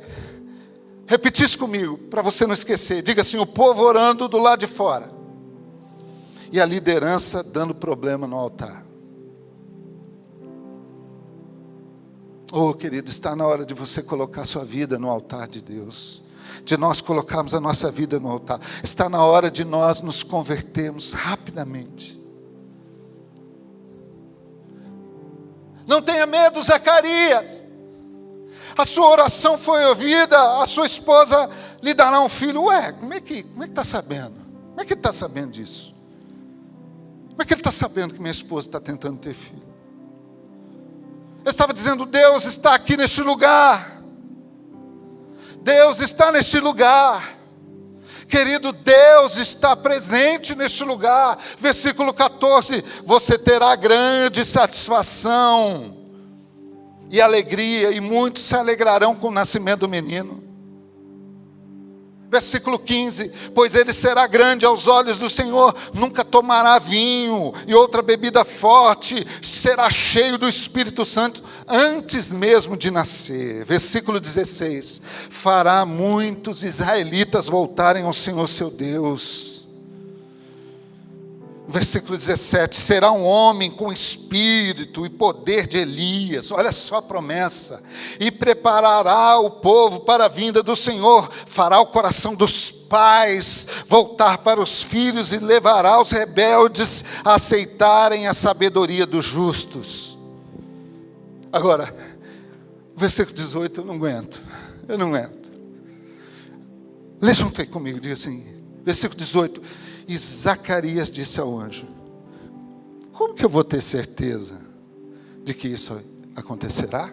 repetisse comigo, para você não esquecer. Diga assim: o povo orando do lado de fora, e a liderança dando problema no altar. Oh, querido, está na hora de você colocar sua vida no altar de Deus, de nós colocarmos a nossa vida no altar. Está na hora de nós nos convertermos rapidamente. Não tenha medo, Zacarias. A sua oração foi ouvida, a sua esposa lhe dará um filho. Ué, como é que está sabendo? Como é que ele está sabendo disso? Como é que ele está sabendo que minha esposa está tentando ter filho? Ele estava dizendo: Deus está aqui neste lugar. Deus está neste lugar. Querido, Deus está presente neste lugar. Versículo 14: você terá grande satisfação e alegria, e muitos se alegrarão com o nascimento do menino. Versículo 15: pois ele será grande aos olhos do Senhor, nunca tomará vinho e outra bebida forte, será cheio do Espírito Santo antes mesmo de nascer. Versículo 16: fará muitos israelitas voltarem ao Senhor seu Deus. Versículo 17: será um homem com espírito e poder de Elias. Olha só a promessa. E preparará o povo para a vinda do Senhor, fará o coração dos pais voltar para os filhos, e levará os rebeldes a aceitarem a sabedoria dos justos. Agora, versículo 18, eu não aguento. Lê junto aí comigo, diga assim, versículo 18: e Zacarias disse ao anjo: como que eu vou ter certeza de que isso acontecerá?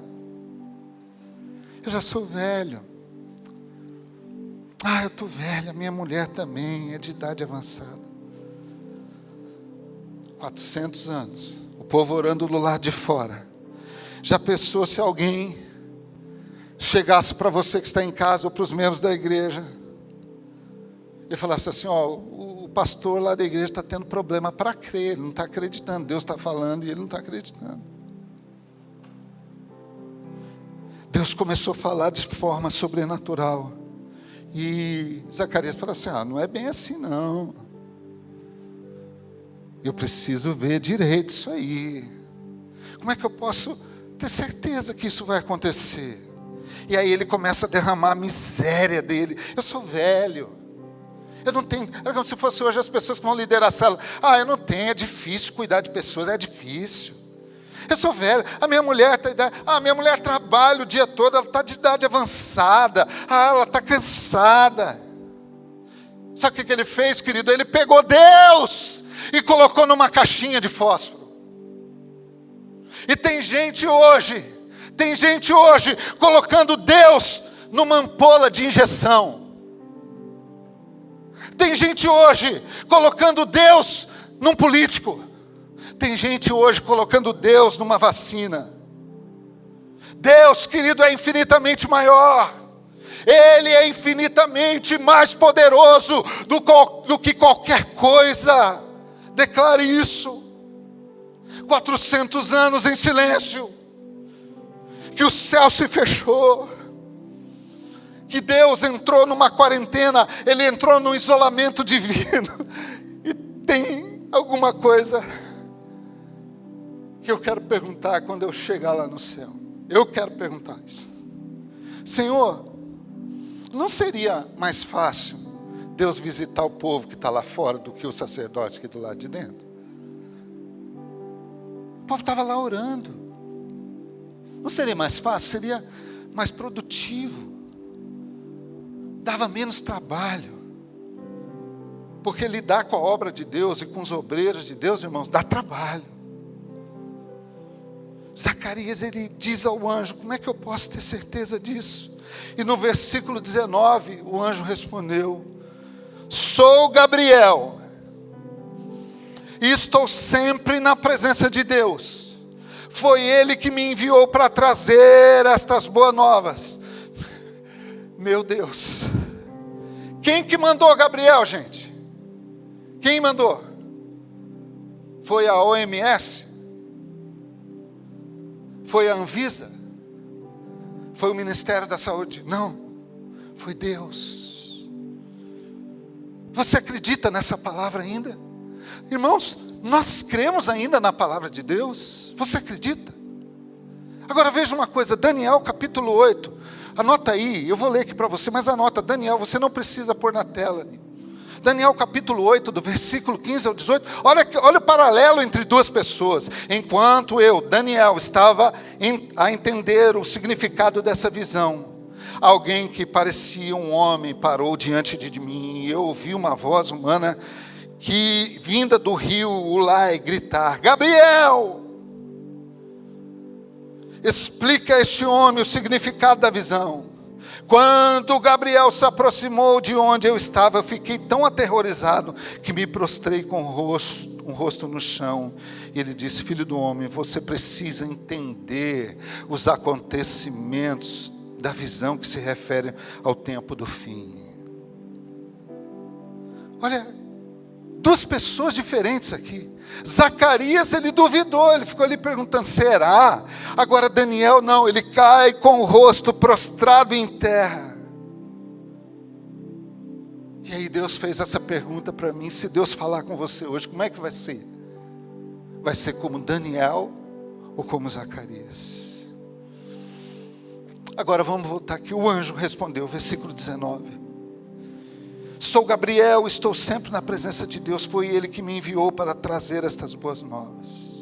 Eu já sou velho. Eu estou velho, a minha mulher também é de idade avançada. 400 anos, o povo orando do lado de fora. Já pensou se alguém chegasse para você que está em casa, ou para os membros da igreja, e falasse assim: o pastor lá da igreja está tendo problema para crer, ele não está acreditando, Deus está falando e ele não está acreditando. Deus começou a falar de forma sobrenatural. E Zacarias falou assim: não é bem assim não. Eu preciso ver direito isso aí. Como é que eu posso ter certeza que isso vai acontecer? E aí ele começa a derramar a miséria dele. Eu sou velho. Eu não tenho. É como se fosse hoje as pessoas que vão liderar a célula. Eu não tenho, é difícil cuidar de pessoas, é difícil. Eu sou velho, a minha mulher trabalha o dia todo, ela está de idade avançada, ela está cansada. Sabe o que ele fez, querido? Ele pegou Deus e colocou numa caixinha de fósforo. E tem gente hoje colocando Deus numa ampola de injeção. Tem gente hoje colocando Deus num político. Tem gente hoje colocando Deus numa vacina. Deus, querido, é infinitamente maior. Ele é infinitamente mais poderoso do que qualquer coisa. Declare isso. 400 anos em silêncio. Que o céu se fechou. Que Deus entrou numa quarentena. Ele entrou num isolamento divino. E tem alguma coisa que eu quero perguntar quando eu chegar lá no céu. Eu quero perguntar isso. Senhor, não seria mais fácil Deus visitar o povo que está lá fora do que o sacerdote aqui do lado de dentro? O povo estava lá orando. Não seria mais fácil? Seria mais produtivo. Dava menos trabalho. Porque lidar com a obra de Deus e com os obreiros de Deus, irmãos, dá trabalho. Zacarias, ele diz ao anjo: como é que eu posso ter certeza disso? E no versículo 19, o anjo respondeu: sou Gabriel, e estou sempre na presença de Deus. Foi Ele que me enviou para trazer estas boas novas. Meu Deus, quem que mandou Gabriel, gente? Quem mandou? Foi a OMS? Foi a Anvisa? Foi o Ministério da Saúde? Não, foi Deus. Você acredita nessa palavra ainda? Irmãos, nós cremos ainda na palavra de Deus? Você acredita? Agora veja uma coisa, Daniel capítulo 8, anota aí, eu vou ler aqui para você, mas anota, Daniel, você não precisa pôr na tela. Daniel capítulo 8, do versículo 15 ao 18, olha o paralelo entre duas pessoas. Enquanto eu, Daniel, estava a entender o significado dessa visão, alguém que parecia um homem parou diante de mim, e eu ouvi uma voz humana que vinda do rio Ulai gritar: Gabriel, explica a este homem o significado da visão. Quando Gabriel se aproximou de onde eu estava, eu fiquei tão aterrorizado que me prostrei com o rosto no chão. E ele disse: filho do homem, você precisa entender os acontecimentos da visão que se refere ao tempo do fim. Olha, duas pessoas diferentes aqui. Zacarias, ele duvidou, ele ficou ali perguntando: será? Agora Daniel não, ele cai com o rosto prostrado em terra. E aí Deus fez essa pergunta para mim: se Deus falar com você hoje, como é que vai ser? Vai ser como Daniel ou como Zacarias? Agora vamos voltar aqui. O anjo respondeu, versículo 19: sou Gabriel, estou sempre na presença de Deus. Foi Ele que me enviou para trazer estas boas novas.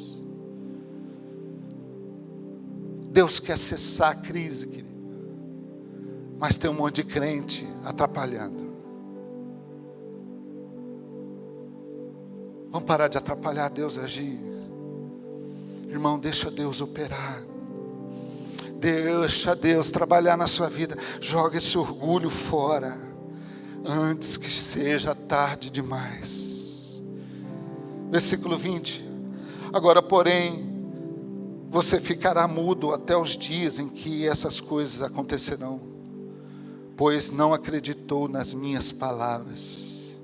Deus quer cessar a crise, querido, mas tem um monte de crente atrapalhando. Vamos parar de atrapalhar Deus agir. Irmão, deixa Deus operar. Deixa Deus trabalhar na sua vida. Joga esse orgulho fora antes que seja tarde demais. Versículo 20. Agora, porém, você ficará mudo até os dias em que essas coisas acontecerão, pois não acreditou nas minhas palavras,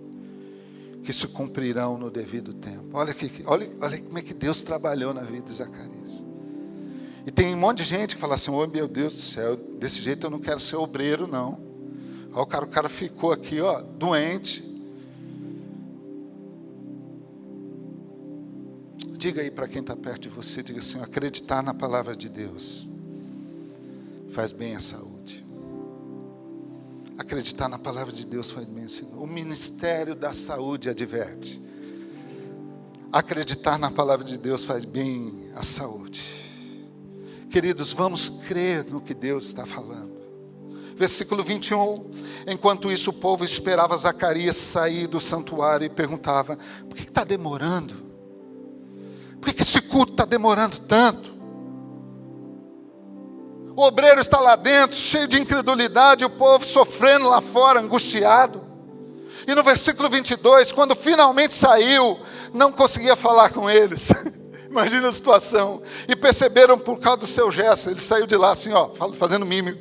que se cumprirão no devido tempo. Olha como é que Deus trabalhou na vida de Zacarias. E tem um monte de gente que fala assim, oh meu Deus do céu, desse jeito eu não quero ser obreiro não. Aí o cara ficou aqui, ó, doente. Diga aí para quem está perto de você, diga assim, acreditar na palavra de Deus faz bem à saúde. Acreditar na palavra de Deus faz bem à saúde. O Ministério da Saúde adverte. Acreditar na palavra de Deus faz bem à saúde. Queridos, vamos crer no que Deus está falando. Versículo 21. Enquanto isso o povo esperava Zacarias sair do santuário e perguntava, por que está demorando? Por que esse culto está demorando tanto? O obreiro está lá dentro, cheio de incredulidade, o povo sofrendo lá fora, angustiado. E no versículo 22, quando finalmente saiu, não conseguia falar com eles. Imagina a situação. E perceberam por causa do seu gesto. Ele saiu de lá assim, ó, fazendo mímica.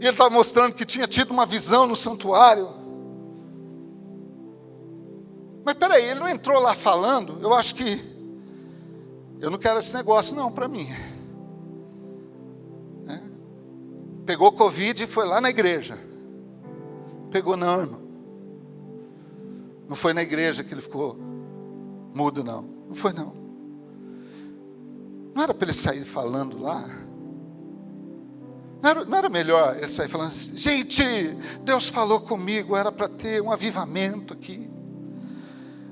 E ele estava mostrando que tinha tido uma visão no santuário. Mas peraí, ele não entrou lá falando? Eu acho que eu não quero esse negócio não para mim. Pegou Covid e foi lá na igreja. Pegou não, irmão. Não foi na igreja que ele ficou mudo não. Não foi não. Não era para ele sair falando lá? Não era melhor ele sair falando assim, gente, Deus falou comigo, era para ter um avivamento aqui.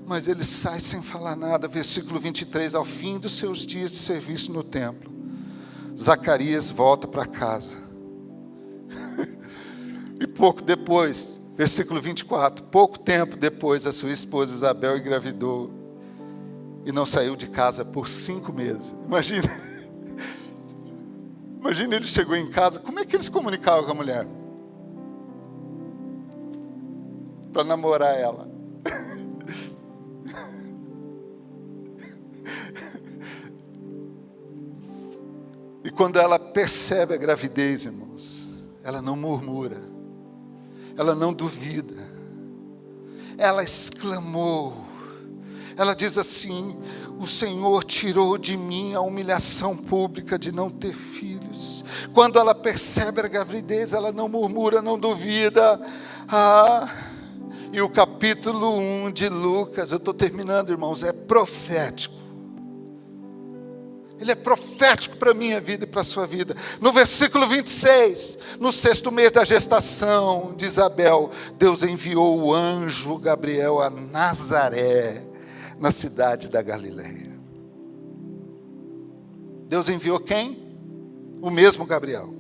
Mas ele sai sem falar nada. Versículo 23, ao fim dos seus dias de serviço no templo, Zacarias volta para casa. E pouco depois, versículo 24, pouco tempo depois, a sua esposa Isabel engravidou e não saiu de casa por 5 meses. Imagina. Imagina, ele chegou em casa, como é que eles comunicavam com a mulher? Para namorar ela. E quando ela percebe a gravidez, irmãos, ela não murmura, ela não duvida, ela exclamou, ela diz assim, o Senhor tirou de mim a humilhação pública de não ter filhos. Quando ela percebe a gravidez, ela não murmura, não duvida. E o capítulo 1 de Lucas, eu estou terminando, irmãos, é profético. Ele é profético para a minha vida e para a sua vida. No versículo 26, no 6º mês da gestação de Isabel, Deus enviou o anjo Gabriel a Nazaré, na cidade da Galileia. Deus enviou quem? O mesmo Gabriel.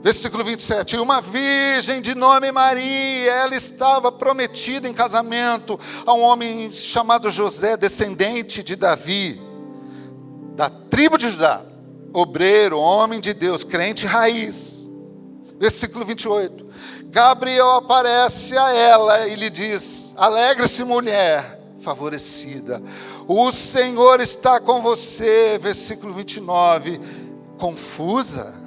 Versículo 27, e uma virgem de nome Maria, ela estava prometida em casamento a um homem chamado José, descendente de Davi, da tribo de Judá, obreiro, homem de Deus, crente raiz. Versículo 28, Gabriel aparece a ela e lhe diz, alegre-se mulher favorecida, o Senhor está com você. Versículo 29, confusa,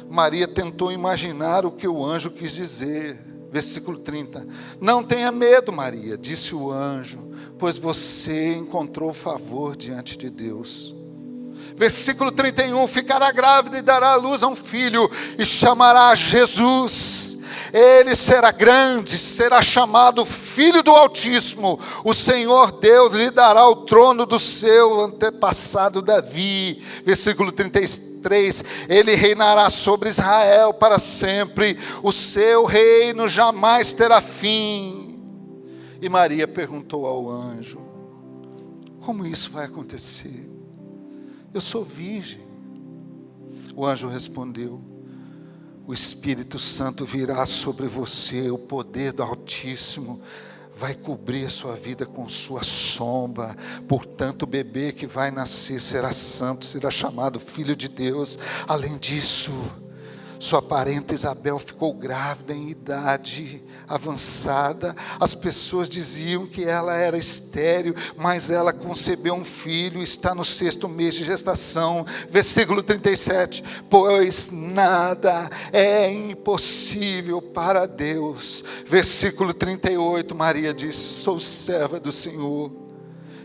Maria tentou imaginar o que o anjo quis dizer. Versículo 30, não tenha medo, Maria, disse o anjo, pois você encontrou favor diante de Deus. Versículo 31, ficará grávida e dará à luz a um filho, e chamará Jesus. Ele será grande, será chamado Filho do Altíssimo. O Senhor Deus lhe dará o trono do seu antepassado Davi. Versículo 33, ele reinará sobre Israel para sempre. O seu reino jamais terá fim. E Maria perguntou ao anjo, como isso vai acontecer? Eu sou virgem. O anjo respondeu, o Espírito Santo virá sobre você, o poder do Altíssimo vai cobrir a sua vida com sua sombra. Portanto, o bebê que vai nascer será santo, será chamado Filho de Deus. Além disso, Sua parenta Isabel ficou grávida em idade avançada. As pessoas diziam que ela era estéril, mas ela concebeu um filho, está no 6º mês de gestação. Versículo 37, pois nada é impossível para Deus. Versículo 38, Maria disse, sou serva do Senhor,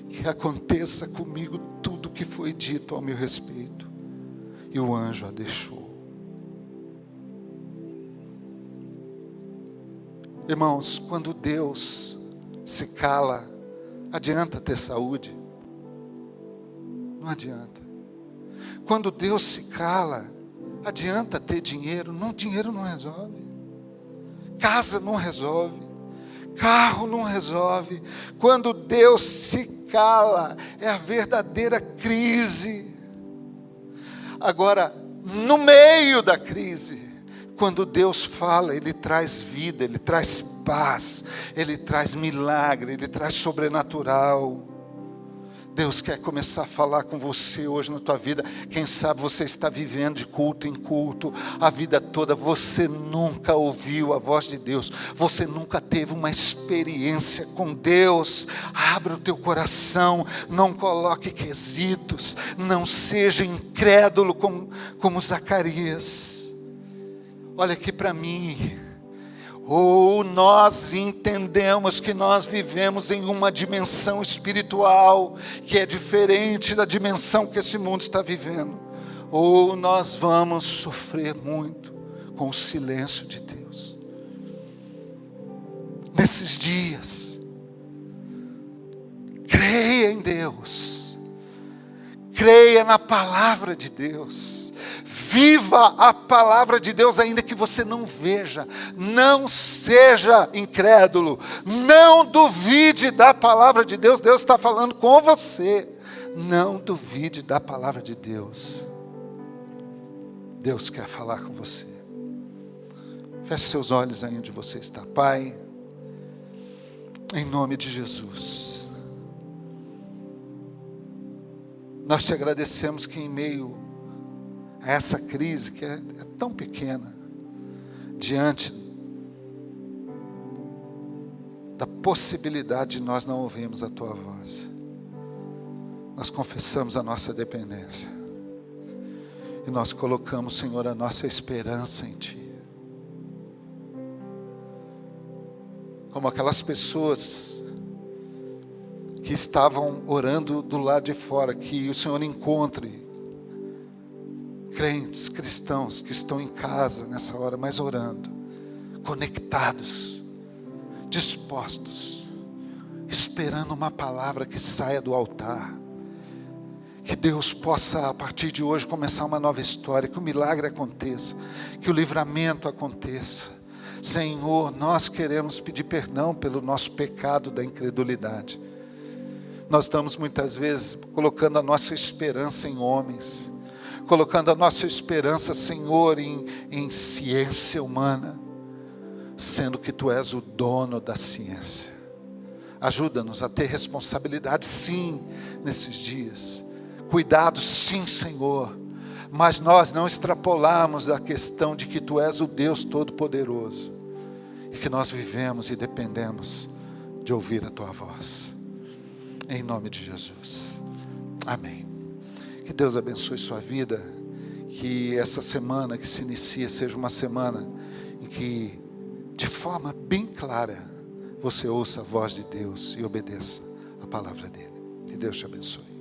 que aconteça comigo tudo o que foi dito ao meu respeito. E o anjo a deixou. Irmãos, quando Deus se cala, adianta ter saúde? Não adianta. Quando Deus se cala, adianta ter dinheiro? Não, dinheiro não resolve. Casa não resolve. Carro não resolve. Quando Deus se cala, é a verdadeira crise. Agora, no meio da crise, quando Deus fala, Ele traz vida, Ele traz paz, Ele traz milagre, Ele traz sobrenatural. Deus quer começar a falar com você hoje na tua vida. Quem sabe você está vivendo de culto em culto a vida toda. Você nunca ouviu a voz de Deus. Você nunca teve uma experiência com Deus. Abra o teu coração. Não coloque quesitos. Não seja incrédulo como Zacarias. Olha aqui para mim. Ou nós entendemos que nós vivemos em uma dimensão espiritual que é diferente da dimensão que esse mundo está vivendo. Ou nós vamos sofrer muito com o silêncio de Deus. Nesses dias, creia em Deus. Creia na palavra de Deus. Viva a palavra de Deus, ainda que você não veja. Não seja incrédulo. Não duvide da palavra de Deus. Deus está falando com você. Não duvide da palavra de Deus. Deus quer falar com você. Feche seus olhos aí onde você está. Pai, em nome de Jesus, nós te agradecemos que em meio a essa crise que é tão pequena, diante da possibilidade de nós não ouvirmos a tua voz, nós confessamos a nossa dependência e nós colocamos, Senhor, a nossa esperança em ti. Como aquelas pessoas que estavam orando do lado de fora, que o Senhor encontre crentes, cristãos que estão em casa nessa hora, mas orando, conectados, dispostos, esperando uma palavra que saia do altar. Que Deus possa, a partir de hoje, começar uma nova história, que o milagre aconteça, que o livramento aconteça. Senhor, nós queremos pedir perdão pelo nosso pecado da incredulidade. Nós estamos muitas vezes colocando a nossa esperança em homens, colocando a nossa esperança, Senhor, em ciência humana, sendo que Tu és o dono da ciência. Ajuda-nos a ter responsabilidade, sim, nesses dias. Cuidado, sim, Senhor. Mas nós não extrapolamos a questão de que Tu és o Deus Todo-Poderoso. E que nós vivemos e dependemos de ouvir a Tua voz. Em nome de Jesus. Amém. Que Deus abençoe sua vida. Que essa semana que se inicia seja uma semana em que, de forma bem clara, você ouça a voz de Deus e obedeça a palavra dEle. Que Deus te abençoe.